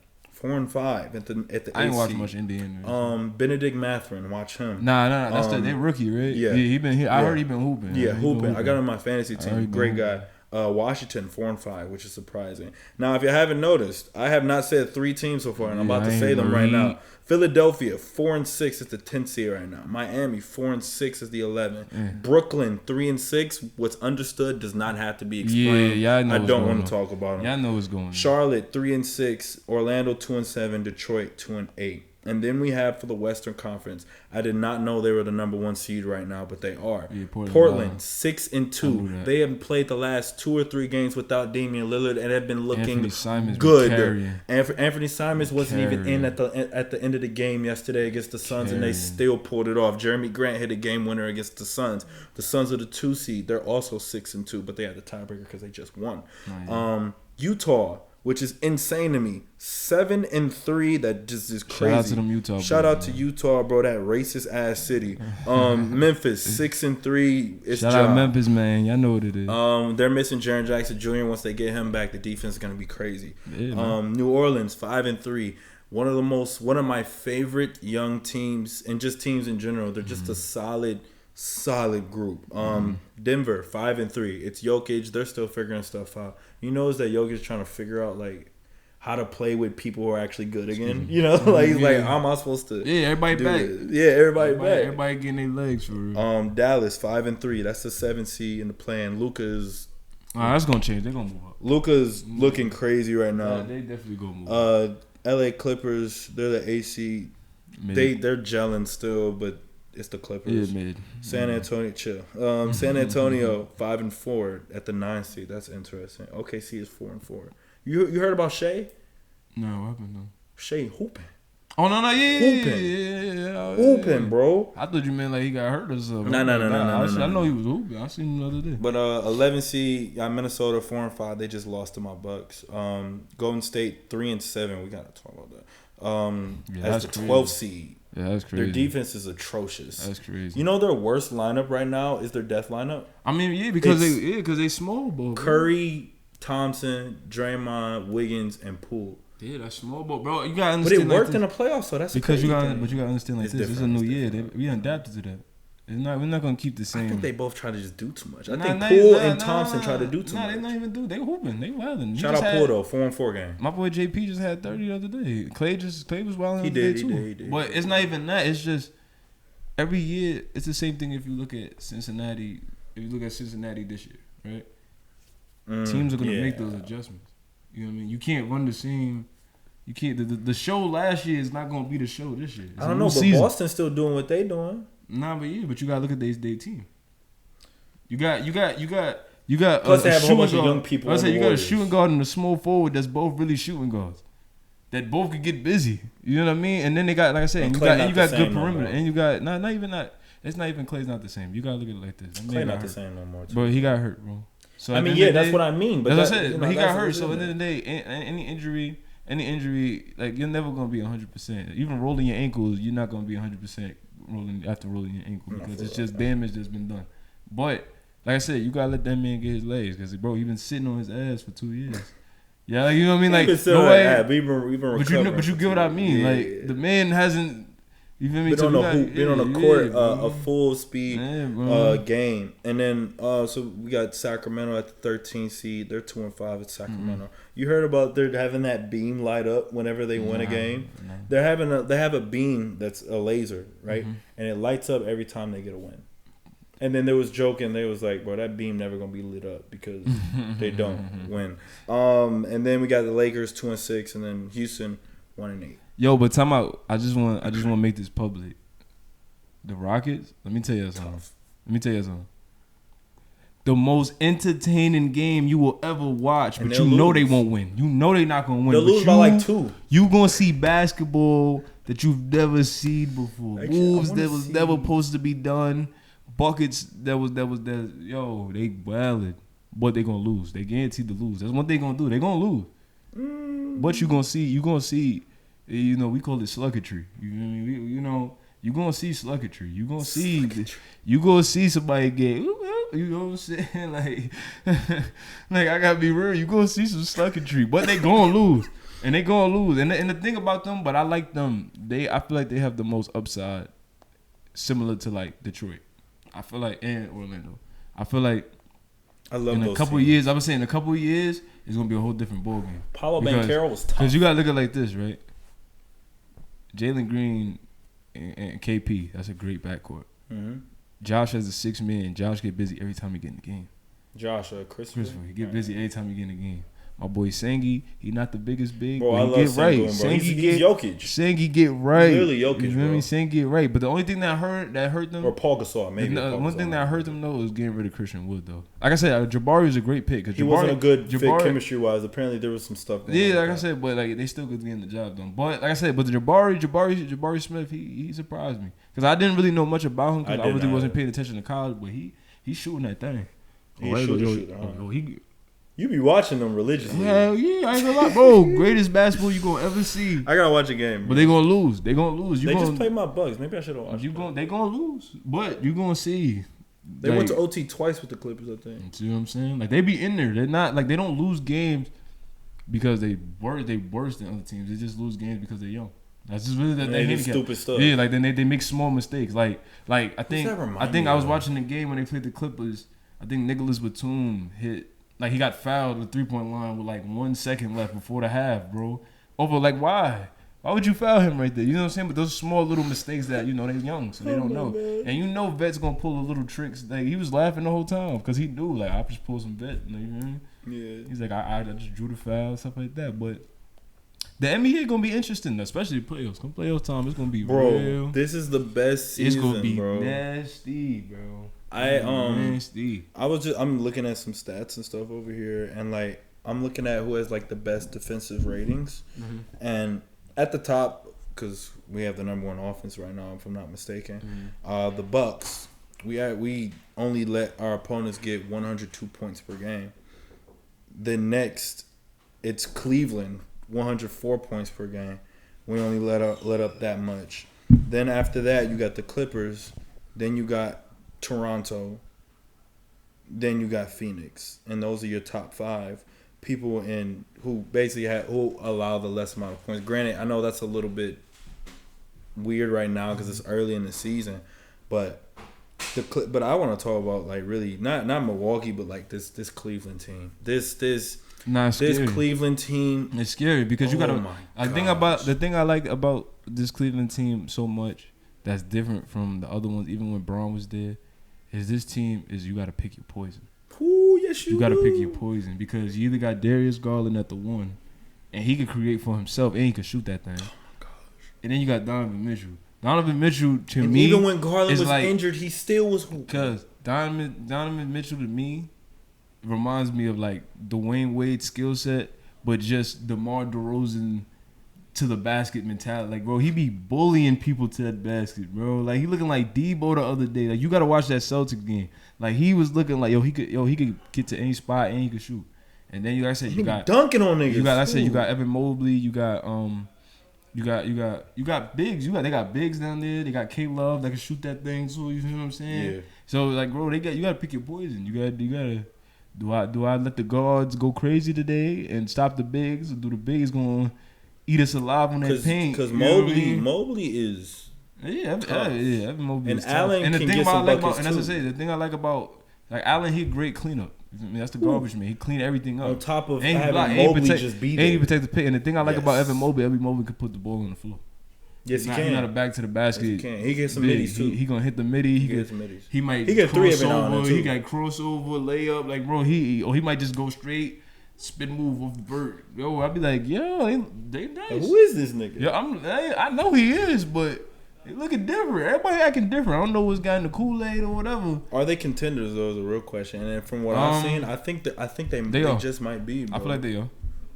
4-5 at the. I ain't watched much Indiana. Benedict Mathurin, watch him. Nah, that's they rookie, right? Yeah, he been here. I heard he been hooping. Yeah, hooping. I got him on my fantasy team. Great guy. Washington 4-5, which is surprising. Now, if you haven't noticed, I have not said 3 teams so far, and I'm about to say them right now. Philadelphia 4-6 is the 10th seed right now. Miami 4-6 is the 11th. Brooklyn 3-6. What's understood does not have to be explained. Yeah, I don't want to talk about them. Yeah, I know what's going on. Charlotte 3-6. Orlando 2-7. Detroit 2-8. And then we have for the Western Conference. I did not know they were the number 1 seed right now, but they are. Yeah, Portland 6-2. They have played the last 2 or 3 games without Damian Lillard and have been looking good. Anthony Simons wasn't even in at the end of the game yesterday against the Suns, and they still pulled it off. Jeremy Grant hit a game winner against the Suns. The Suns are the 2 seed. They're also 6-2, but they had the tiebreaker because they just won. Utah, which is insane to me. 7-3. That just is crazy. Shout out to them Utah. Shout out to Utah, bro. That racist ass city. Memphis 6-3. Shout out Memphis, man. Y'all know what it is. They're missing Jaren Jackson Jr. Once they get him back, the defense is gonna be crazy. Yeah, New Orleans 5-3. One of my favorite young teams and just teams in general. They're just a solid group. Denver 5-3. It's Jokic. They're still figuring stuff out. You know, is that Jokic trying to figure out like how to play with people who are actually good again. You know, like he's like, how am I supposed to? Yeah, everybody back. Everybody back. Everybody getting their legs for real. Dallas 5-3. That's the 7th seed in the plan. Luka's. That's gonna change. They're gonna move up. Luka's looking crazy right now. Yeah, they definitely gonna move up. LA Clippers. They're the 8th seed. They're gelling still, but it's the Clippers. Yeah, mid. San Antonio, chill. San Antonio 5-4 at the 9th seed. That's interesting. OKC is 4-4. You heard about Shea? No, what happened though? Shea hooping. Oh no, yeah. Hooping, bro. I thought you meant like he got hurt or something. No. I know he was hooping. I seen him the other day. But 11 seed, Minnesota 4-5. They just lost to my Bucks. Golden State 3-7. We gotta talk about that. As the 12th seed. Yeah, that's crazy. Their defense is atrocious. That's crazy. You know their worst lineup right now is their death lineup. I mean, yeah, because they small ball. Curry, Thompson, Draymond, Wiggins, and Poole. Yeah, that's small ball, bro. You gotta understand. But it worked in the playoffs, so that's because you gotta understand like this. It's a new year. We adapted to that. We're not gonna keep the same. I think they both try to just do too much. I think Poole and Thompson try to do too much. They not even do. They hooping. They wilding. Shout out Poole though, 4-4 game. My boy JP just had 30 the other day. Clay was wilding. He did. But it's not even that. It's just every year. It's the same thing. If you look at Cincinnati, this year, right? Teams are gonna make those adjustments. You know what I mean? You can't run the same. You can't. The show last year is not gonna be the show this year. I don't know, but Boston's still doing what they doing. Nah, but you gotta look at their team. You got. Plus, they have a whole bunch of young people. I said you got a shooting guard and a small forward that's both really shooting guards, that both could get busy. You know what I mean? And then they got, like I said, you got good perimeter, and you got not even that. It's not even Clay's not the same. You gotta look at it like this. Clay not the same no more. But he got hurt, bro. So I mean, yeah, that's what I mean. But that's what I said. But he got hurt. So at the end of the day, any injury, like you're never gonna be 100%. Even rolling your ankles, you're not gonna be 100% after rolling your ankle because it's just damage that's been done. But like I said, you gotta let that man get his legs because bro, he been sitting on his ass for 2 years. Yeah, like, you know what I mean. Like no way. But you get what I mean. Yeah. Like the man hasn't. You feel me? Been on a court, a full speed game, and then so we got Sacramento at the 13th seed. They're 2-5 at Sacramento. You heard about they're having that beam light up whenever they win a game. They have a beam that's a laser, right, and it lights up every time they get a win. And then there was joking. They was like, bro, that beam never gonna be lit up because they don't win. And then we got the Lakers 2-6, and then Houston 1-8. Yo, but time out. I just want to make this public. The Rockets. Let me tell you something. The most entertaining game you will ever watch, but you know they won't win. You know they're not gonna win. They'll lose by like 2. You gonna see basketball that you've never seen before. Moves that was never supposed to be done. Buckets that was yo, they valid, but they gonna lose. They guaranteed to lose. That's what they gonna do. They gonna lose. But you gonna see. You know, we call it sluggetry. You know what I mean? You know, you gonna see sluggetry. You gonna see somebody get. You know what I'm saying? Like I gotta be real. You gonna see some sluggetry, but they gonna lose, and they gonna lose. And the thing about them, but I like them. I feel like they have the most upside, similar to like Detroit. I feel like and Orlando. I feel like I love in a couple of years. I was saying in a couple of years, it's gonna be a whole different ballgame. Paolo Banchero was tough. Because you gotta look at it like this, right? Jalen Green and KP, that's a great backcourt. Josh has a 6 man. Josh get busy every time he get in the game. Josh, Christopher, he get busy every time he get in the game. My boy Sengi, he not the biggest big, bro. but I love Sengi, bro. He's Jokic. Sengi get right. He's literally Jokic, you know what I mean? Sengi get right. But the only thing that hurt them, or Paul Gasol, maybe. One thing that hurt them though was getting rid of Christian Wood though. Like I said, Jabari was a great pick because he wasn't a good fit chemistry wise. Apparently there was some stuff going on. Yeah, like I said, but like they still could get the job done. But like I said, but the Jabari Smith, he surprised me because I didn't really know much about him because I really wasn't paying attention to college. But he's shooting that thing. You be watching them religiously. Hell yeah, I ain't gonna lie, bro. Greatest basketball you gonna ever see. I gotta watch a game, but they gonna lose. They just played my Bucks. Maybe I should have watched. They gonna lose, but you gonna see. They went to OT twice with the Clippers, I think. See what I'm saying? Like they be in there. They're not like they don't lose games because they worse than other teams. They just lose games because they're young. That's just really that they stupid stuff. Yeah, like then they make small mistakes. Like I think I was watching the game when they played the Clippers. I think Nicholas Batum hit. Like, he got fouled at the 3-point line with, like, 1 second left before the half, bro. Over, like, why? Why would you foul him right there? You know what I'm saying? But those small little mistakes that, you know, they're young, so they don't know. Man. And you know Vet's going to pull the little tricks. Like, he was laughing the whole time because he knew, like, I just pulled some Vet. You know what I mean? Yeah. He's like, I just drew the foul, stuff like that. But the NBA going to be interesting, especially the playoffs. Come playoff time, it's going to be real. This is the best season, it's going to be bro. Nasty, bro. I'm looking at some stats and stuff over here, and I'm looking at who has the best defensive ratings, and at the top because we have the number one offense right now, if I'm not mistaken. The Bucks, we only let our opponents get 102 points per game. Then next, it's Cleveland, 104 points per game. We only let up that much. Then after that, you got the Clippers. Then you got Toronto. Then you got Phoenix, and those are your top 5 people who basically who allow the less amount of points. Granted, I know that's a little bit weird right now because it's early in the season, but I want to talk about like really not Milwaukee, but like this Cleveland team. This Cleveland team. It's scary because you gotta. The thing I like about this Cleveland team so much that's different from the other ones, even when Braun was there, is this team is you gotta pick your poison. Ooh, yes you gotta pick your poison because you either got Darius Garland at the 1, and he could create for himself and he could shoot that thing. Oh my gosh! And then you got Donovan Mitchell. Donovan Mitchell to me, even when Garland was like, injured, he still was. Because Donovan Mitchell to me reminds me of like Dwayne Wade's skill set, but just DeMar DeRozan to the basket mentality. Like, bro, he be bullying people to that basket, bro. Like, he looking like Debo the other day. Like, you gotta watch that Celtics game. Like, he was looking like he could get to any spot and he could shoot. And then like I said, you got dunking on niggas. You got Evan Mobley. You got bigs. They got bigs down there. They got K-Love that can shoot that thing too. You know what I'm saying? Yeah. So like, bro, you gotta pick your poison. You gotta. Do I let the guards go crazy today and stop the bigs, or do the bigs gonna eat us alive on that paint? Because Mobley is Evan Mobley and is Allen tough. And can get some buckets and that's what I say. The thing I like about like Allen, he great cleanup. I mean, that's the garbage man. He cleaned everything up. On top of having Mobley just beat him. And he protect the pick. And the thing I like about Evan Mobley could put the ball on the floor. Yes, he can. He's not a back to the basket. Yes, he can. He gets some middies too. He gonna hit the midi. He get some middies. He might. He get 3 every now and then too. He got crossover, layup. Like, bro, he might just go straight spin move off the vert. Yo, I'd be like, yo, they nice. Who is this nigga? Yo, I know he is, but they looking different. Everybody acting different. I don't know what's got in the Kool-Aid or whatever. Are they contenders though? Is a real question. And from what I've seen, I think they just might be. Bro. I feel like they are.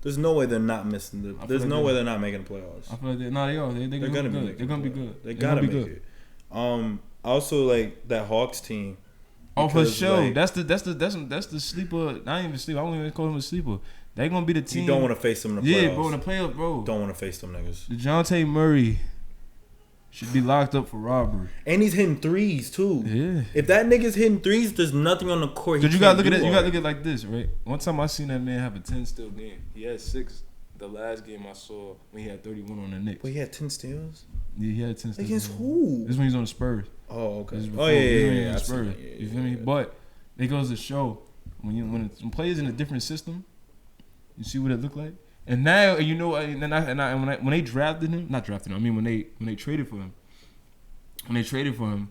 There's no way they're not missing there's no way they're not making the playoffs. I feel like they are. They're gonna be good. They're gonna be good. They gotta make it. Also like that Hawks team. Oh, for sure. Like, that's the sleeper. Not even sleeper. I don't even call him a sleeper. They gonna be the team. You don't want to face them in the playoffs. Yeah, bro. In the playoffs, bro. Don't want to face them niggas. DeJounte Murray should be locked up for robbery. And he's hitting threes too. Yeah. If that nigga's hitting threes, there's nothing on the court. Cause you gotta look at it. You gotta look at it like this, right? One time I seen that man have a 10 steal game. He had 6. The last game I saw when he had 31 on the Knicks. But he had 10 steals? Yeah, he had 10 steals. Against who? This when he's on the Spurs. Oh, okay. Yeah. Spurs. You feel me? But it goes to show when players in a different system, you see what it look like. And now you know, when they drafted him, not drafted him. I mean when they traded for him. When they traded for him,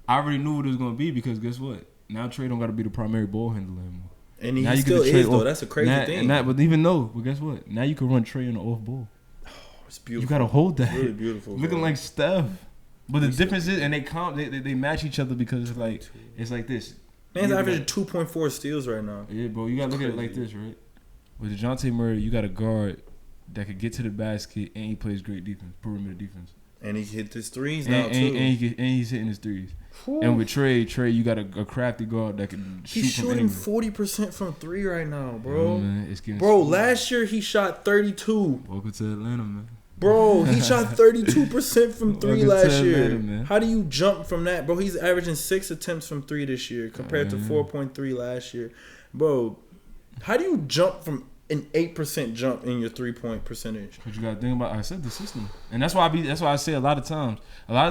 I already knew what it was gonna be because guess what? Now Trey don't gotta be the primary ball handler anymore. And he still is though. That's a crazy thing. But even though, but guess what? Now you can run Trey on the off ball. Oh, it's beautiful. You gotta hold that. It's really beautiful. Looking like Steph. But the difference is, and they match each other because it's like this. Man's averaging 2.4 steals right now. Yeah, bro. You gotta look at it like this, right? With DeJounte Murray, you got a guard that could get to the basket and he plays great defense, perimeter defense. And he hit his threes now too. And he's hitting his threes. Whew. And with Trey, you got a crafty guard that can shoot from anywhere. He's shooting 40% from 3 right now, bro. Man, last year he shot 32. Welcome to Atlanta, man. Bro, he shot 32% from 3 last year. Atlanta, how do you jump from that? Bro, he's averaging 6 attempts from 3 this year compared to 4.3 last year. Bro, how do you jump from an 8% jump in your 3-point percentage? But you gotta think about, I said, the system, and that's why I say a lot of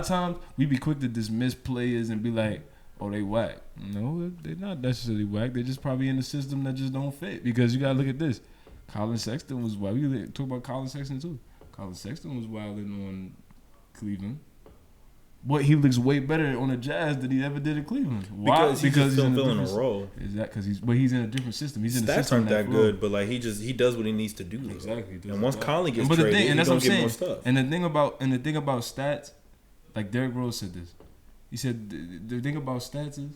times we be quick to dismiss players and be like, oh, they whack. No, they're not necessarily whack. They're just probably in the system that just don't fit. Because you gotta look at this. Colin Sexton was wild. We talk about Colin Sexton too. Colin Sexton was wilding on Cleveland. But he looks way better on the Jazz than he ever did in Cleveland. Why? Because he's still filling a role. Is that because he's in a different system? He's in the stats system aren't that good, but like he does what he needs to do. Exactly. And once Conley gets traded, he's gonna get more stuff. And the thing about stats, like Derrick Rose said this. He said the thing about stats is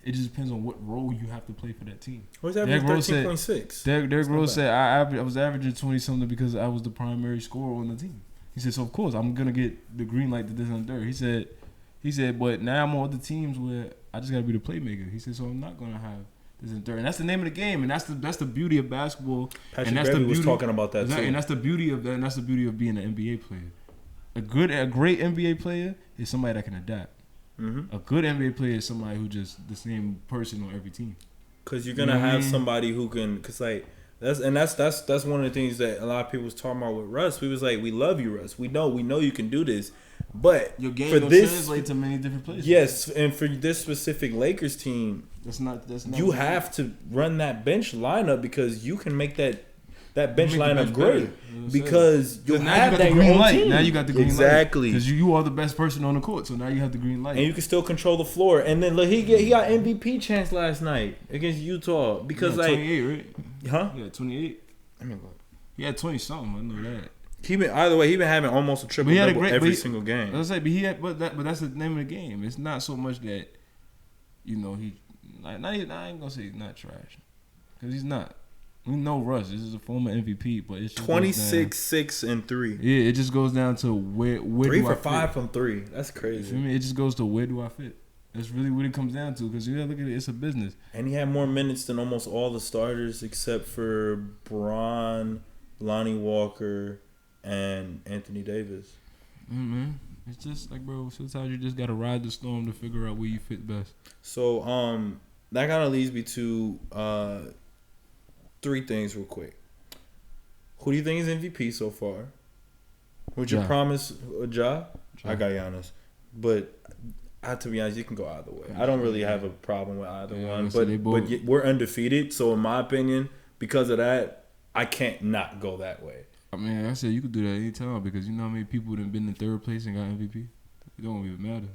it just depends on what role you have to play for that team. What's that? 13.6. Derrick Rose said I was averaging 20 something because I was the primary scorer on the team. He said, so of course I'm gonna get the green light to this and third. He said, but now I'm on other teams where I just gotta be the playmaker. He said, so I'm not gonna have this and third. And that's the name of the game, and that's the beauty of basketball. Patrick and that's Beverley the beauty, was talking about that too. And that's the beauty of that. And that's the beauty of being an NBA player. A great NBA player is somebody that can adapt. Mm-hmm. A good NBA player is somebody who just the same person on every team. Cause you're gonna have somebody who can, cause like that's one of the things that a lot of people was talking about with Russ. We was like, we love you, Russ. We know you can do this, but your game for don't this translate to many different places. Yes, and for this specific Lakers team, that's not you have to run that bench lineup because you can make that bench lineup great because you'll have that green light. team. Now you got the green light. Exactly. Because you are the best person on the court, so now you have the green light. And you can still control the floor. And then look, he got MVP chance last night against Utah because like 28, right? Huh? Yeah, 28. I mean, look. He had 20 something. I know that. He been having almost a triple double every single game. I was like, but that's the name of the game. It's not so much that he I ain't gonna say he's not trash because he's not. We know Russ. This is a former MVP, but it's 26, 6, and 3. Yeah, it just goes down to where 3 for 5 from 3. That's crazy. It just goes to where do I fit. That's really what it comes down to because you gotta look at it. It's a business. And he had more minutes than almost all the starters except for Bron, Lonnie Walker, and Anthony Davis. Mm-hmm. It's just like, bro, sometimes you just gotta ride the storm to figure out where you fit best. So that kind of leads me to 3 things real quick. Who do you think is MVP so far? Would you promise Ja? I got Giannis. But to be honest, you can go either way. I don't really have a problem with either one. But we're undefeated. So in my opinion, because of that, I can't not go that way. I mean, I said you could do that anytime because you know how many people have been in third place and got MVP? It don't even matter.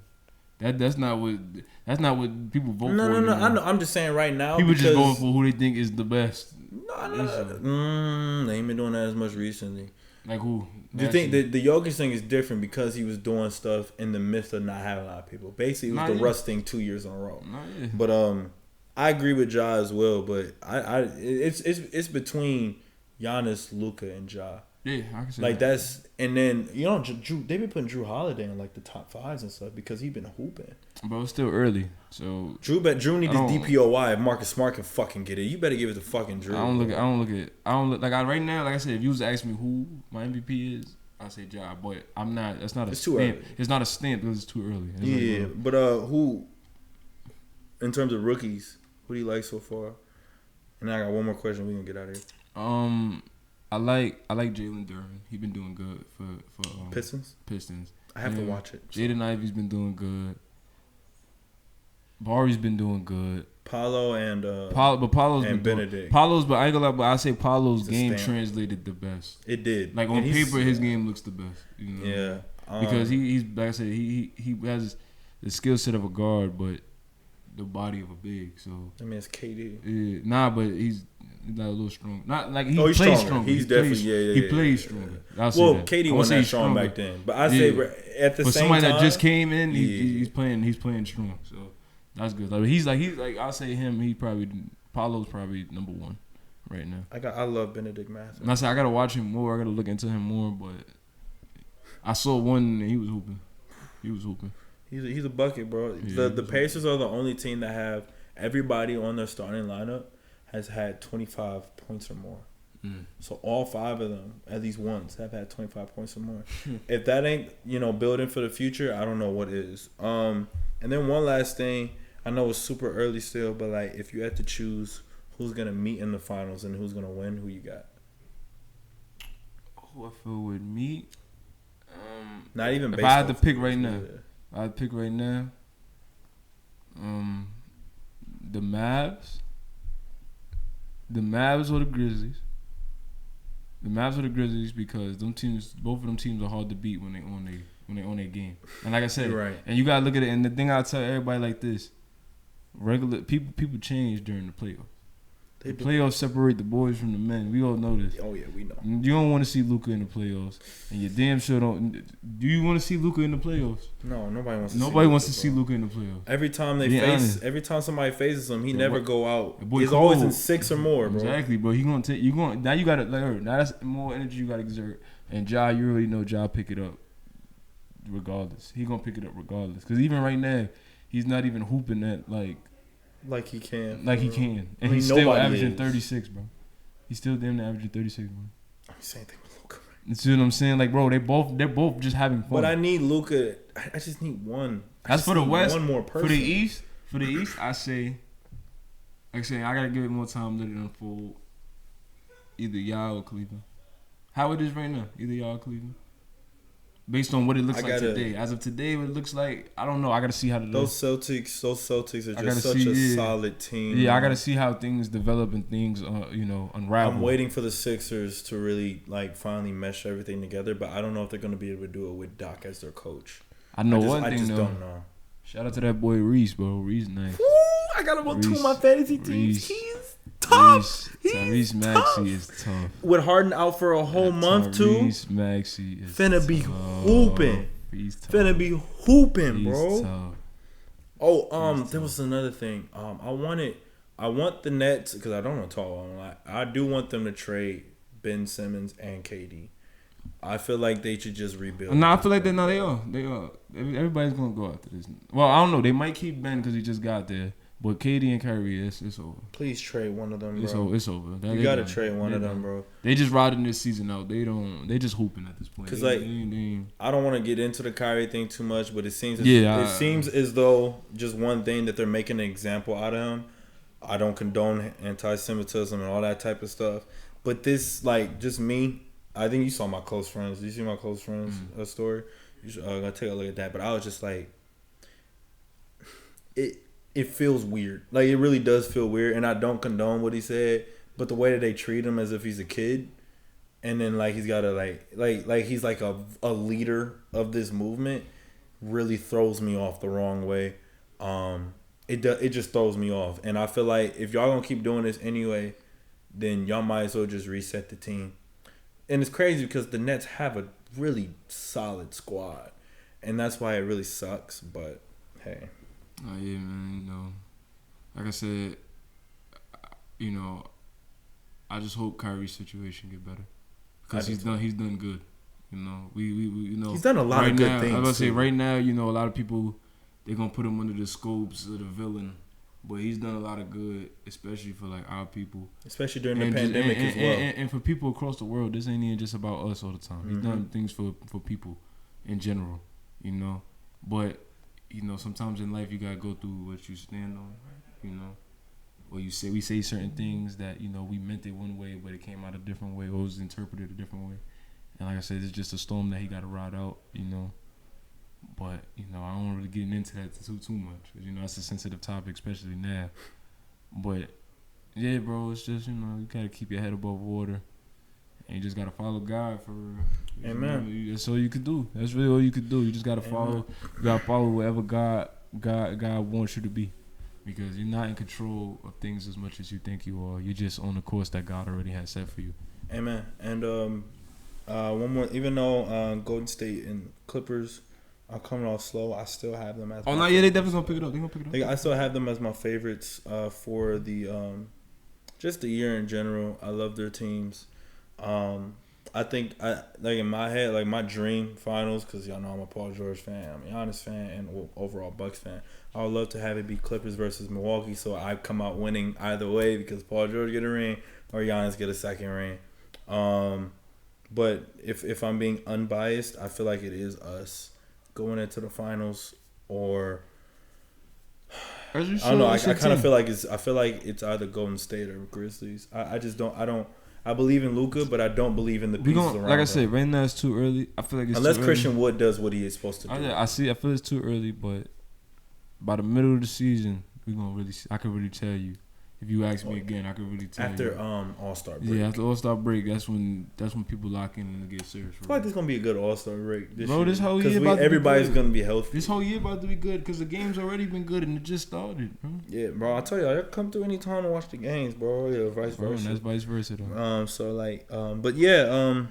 That's not what people vote for. No. I know. I'm just saying right now. People just going for who they think is the best. No. They ain't been doing that as much recently. Like who? Do you think the Jokic thing is different because he was doing stuff in the midst of not having a lot of people? Basically, it was the Russ thing 2 years in a row. But I agree with Ja as well. But it's between Giannis, Luka, and Ja. Yeah, I can see like that's and then Drew, they been putting Drew Holiday in like the top 5s and stuff because he been hooping. But it's still early, so Drew need his DPOY. If Marcus Smart can fucking get it, you better give it to fucking Drew. I don't look right now. Like I said, if you was to ask me who my MVP is, I say Ja. But I'm not. That's not a stamp. Early. It's not a stamp because it's too early. Yeah, but who? In terms of rookies, who do you like so far? And I got one more question. We can get out of here. I like Jalen Duren. He been doing good for Pistons. I have to watch it. Jaden Ivey's been doing good. Barry's been doing good. Paulo's been Benedict. But I ain't gonna lie. But I say Paulo's game translated the best. It did. Like on paper, his game looks the best. You know? Yeah. Because he's like I said, he has the skill set of a guard, but the body of a big. So I mean, it's KD. Yeah, but he's not a little strong. Not like he plays plays stronger. He's definitely he plays stronger. Well, KD wasn't that strong back then, but I say at the same time, somebody that just came in, he's playing strong. So that's good. Like he's like I'll say him. Paulo's probably number 1 right now. I love Benedict Mathurin. And I said I gotta watch him more. I gotta look into him more. But I saw one and he was hooping. He's a bucket, bro. Yeah, the Pacers are the only team that have everybody on their starting lineup has had 25 points or more. So all 5 of them, at least once, have had 25 points or more. If that ain't building for the future, I don't know what is. And then one last thing, I know it's super early still, but like if you had to choose who's gonna meet in the finals and who's gonna win, who you got? Who I feel would meet? Not even. If I had to pick right now. I'd pick right now the Mavs. The Mavs or the Grizzlies. The Mavs or the Grizzlies because both of them teams are hard to beat when they on their game. And like I said, right. And you gotta look at it. And the thing I tell everybody like this: regular people change during the playoffs. The playoffs separate the boys from the men. We all know this. Oh yeah, we know. You don't want to see Luka in the playoffs, and you damn sure don't. Do you want to see Luka in the playoffs? No, nobody wants. Nobody wants to see Luka in the playoffs. Every time every time somebody faces him, he never go out. He's cold. Always in 6 or more, bro. Exactly, bro. He gonna take. You going now? You gotta like. Now that's more energy you gotta exert. And Ja, you already know Ja pick it up, regardless. He gonna pick it up regardless. Cause even right now, he's not even hooping that like he can. Like he can. And he's still averaging 36, bro. He's still damn near averaging 36, bro. I'm saying thing with Luka. You see what I'm saying? Like, bro, they're both just having fun. But I need Luka. I just need one. That's for the West. One more person. For the East, I say, I gotta give it more time, let it unfold. Either y'all or Cleveland. How it is right now, either y'all or Cleveland. Based on what it looks like today. As of today, what it looks like, I don't know. I got to see how those Celtics are just such a solid team. Yeah, I got to see how things develop and things, unravel. I'm waiting for the Sixers to really, finally mesh everything together, but I don't know if they're going to be able to do it with Doc as their coach. I know one thing, I just though. don't know. Shout out to that boy Reese, bro. Reese nice. Woo! I got him on 2 of my fantasy teams. He's tough. Tyrese Maxey is tough. With Harden out for a whole month too. Tyrese Maxey is finna be hooping. Finna be hooping, bro. Tough. Oh, there was another thing. I want the Nets because I don't want to talk on that. I do want them to trade Ben Simmons and KD. I feel like they should just rebuild. No, I feel like they are. They are. Everybody's gonna go after this. Well, I don't know. They might keep Ben because he just got there. But KD and Kyrie, it's over. Please trade one of them, bro. It's over. You gotta trade one of them, bro. They just riding this season out. They just hooping at this point. Cause I don't want to get into the Kyrie thing too much, but it seems as though just one thing that they're making an example out of him. I don't condone anti-Semitism and all that type of stuff, but this just me. I think you saw my close friends. Did you see my close friends story? You should go take a look at that. But I was just like, it feels weird. Like, it really does feel weird. And I don't condone what he said. But the way that they treat him as if he's a kid. And then, he's got to, he's like a leader of this movement. Really throws me off the wrong way. It just throws me off. And I feel like if y'all going to keep doing this anyway, then y'all might as well just reset the team. And it's crazy because the Nets have a really solid squad. And that's why it really sucks. But, hey. Oh, yeah, man. Like I said, I just hope Kyrie's situation get better. Because he's done good. He's done a lot of good things. I was going to say, right now, a lot of people, they're going to put him under the scopes of the villain. But he's done a lot of good, especially for our people, especially during the pandemic as well, and for people across the world. This ain't even just about us all the time. He's done things for people in general, But sometimes in life you gotta go through what you stand on, Or we say certain things that we meant it one way, but it came out a different way, or was interpreted a different way. And like I said, it's just a storm that he got to ride out, But, I don't really get into that too much. Because, that's a sensitive topic, especially now. But, yeah, bro, it's just, you got to keep your head above water. And you just got to follow God for real. Amen. That's all you could do. That's really all you could do. You just got to follow. You got to follow whatever God wants you to be. Because you're not in control of things as much as you think you are. You're just on the course that God already has set for you. Amen. And one more. Even though Golden State and Clippers are coming off slow, I still have them as they definitely gonna pick it up. They gonna pick it up. I still have them as my favorites for the just the year in general. I love their teams. I think in my head, my dream finals, because y'all know I'm a Paul George fan, I'm a Giannis fan, and overall Bucks fan. I would love to have it be Clippers versus Milwaukee, so I come out winning either way because Paul George get a ring or Giannis get a second ring. But if I'm being unbiased, I feel like it is us going into the finals, or I don't know. I kind of feel like it's either Golden State or Grizzlies. I just don't. I believe in Luka, but I don't believe in the pieces around him. Like I said, right now it's too early. I feel like it's unless too Christian early. Wood does what he is supposed to do. I feel it's too early, but by the middle of the season, I can really tell you, If you ask me again, I could really tell after you. All-Star break. Yeah, after All-Star break, that's when people lock in and get serious. I feel like this gonna be a good All-Star break. This whole year about everybody's to be good. gonna be healthy. This whole year about to be good because the game's already been good and it just started, bro. Yeah, bro. I tell y'all come through any time to watch the games, bro. Yeah, vice versa. That's vice versa though. So like, but yeah,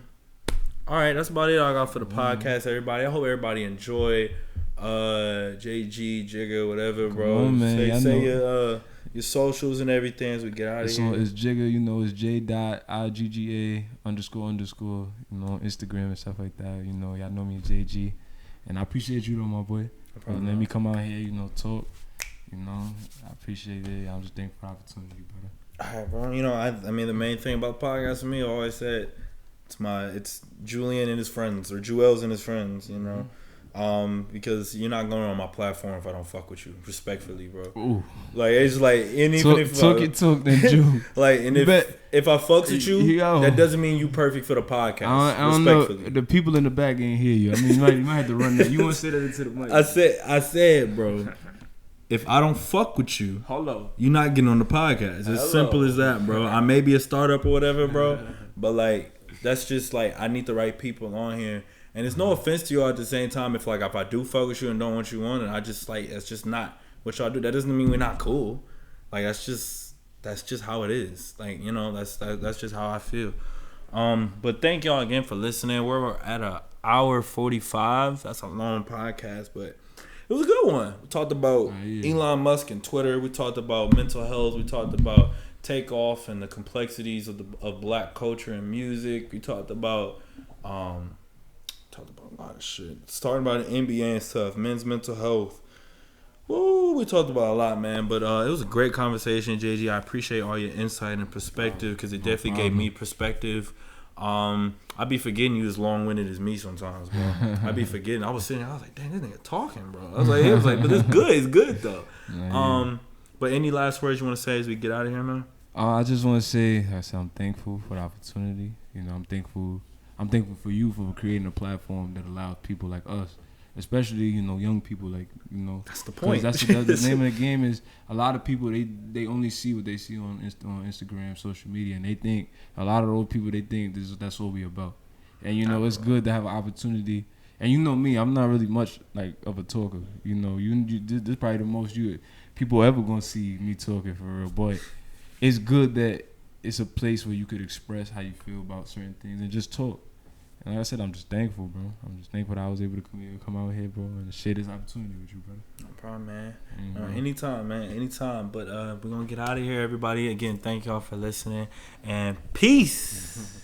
all right, that's about it I got for the podcast, everybody. I hope everybody enjoy JG, Jigga, whatever, bro. Come on, man. Say your socials and everything as we get out of here. It's Jigga, it's J.IGGA __, Instagram and stuff like that. Y'all know me as JG. And I appreciate you though, my boy. Let me come out here, talk. I appreciate it. I'm just thankful for the opportunity, brother. All right, bro. I mean, the main thing about the podcast for me, I always said, it's Julian and his friends, or Juelz and his friends, because you're not going on my platform if I don't fuck with you, respectfully, bro. Ooh. Like, it's like, and even if talk then, Jew. Like, and if I fucks with you, that doesn't mean you perfect for the podcast. I don't know. The people in the back ain't hear you. I mean, you might have to run that. You want to say that into the mic? I said, bro. If I don't fuck with you, you're not getting on the podcast. It's simple as that, bro. I may be a startup or whatever, bro, but like, that's just like, I need the right people on here. And it's no offense to y'all at the same time. If I do fuck with you and don't want you on, and I just like, that's just not what y'all do. That doesn't mean we're not cool. Like, that's just how it is. Like, that's just how I feel. But thank y'all again for listening. We're at an hour 45. That's a long podcast, but it was a good one. We talked about Elon Musk and Twitter. We talked about mental health. We talked about Takeoff and the complexities of black culture and music. We talked about a lot of shit. Starting about the NBA and stuff, men's mental health. Woo, we talked about a lot, man. But it was a great conversation, JG. I appreciate all your insight and perspective because it definitely gave me perspective. I be forgetting you as long-winded as me sometimes, bro. I be forgetting. I was sitting there, I was like, dang, this nigga talking, bro. I was like, but it's good. It's good, though. But any last words you want to say as we get out of here, man? I just want to say, I'm thankful for the opportunity. I'm thankful for you for creating a platform that allows people like us, especially young people, like That's the point. That's the name of the game. Is a lot of people they only see what they see on Instagram, social media, and they think a lot of those people they think that's what we about. And it's good to have an opportunity. And me, I'm not really much like of a talker. This is probably the most people ever gonna see me talking for real. But it's good that it's a place where you could express how you feel about certain things and just talk. And like I said, I'm just thankful, bro. I'm just thankful that I was able to come out here, bro, and share this opportunity with you, brother. No problem, man. Anytime, man. Anytime. But we're going to get out of here, everybody. Again, thank y'all for listening. And peace.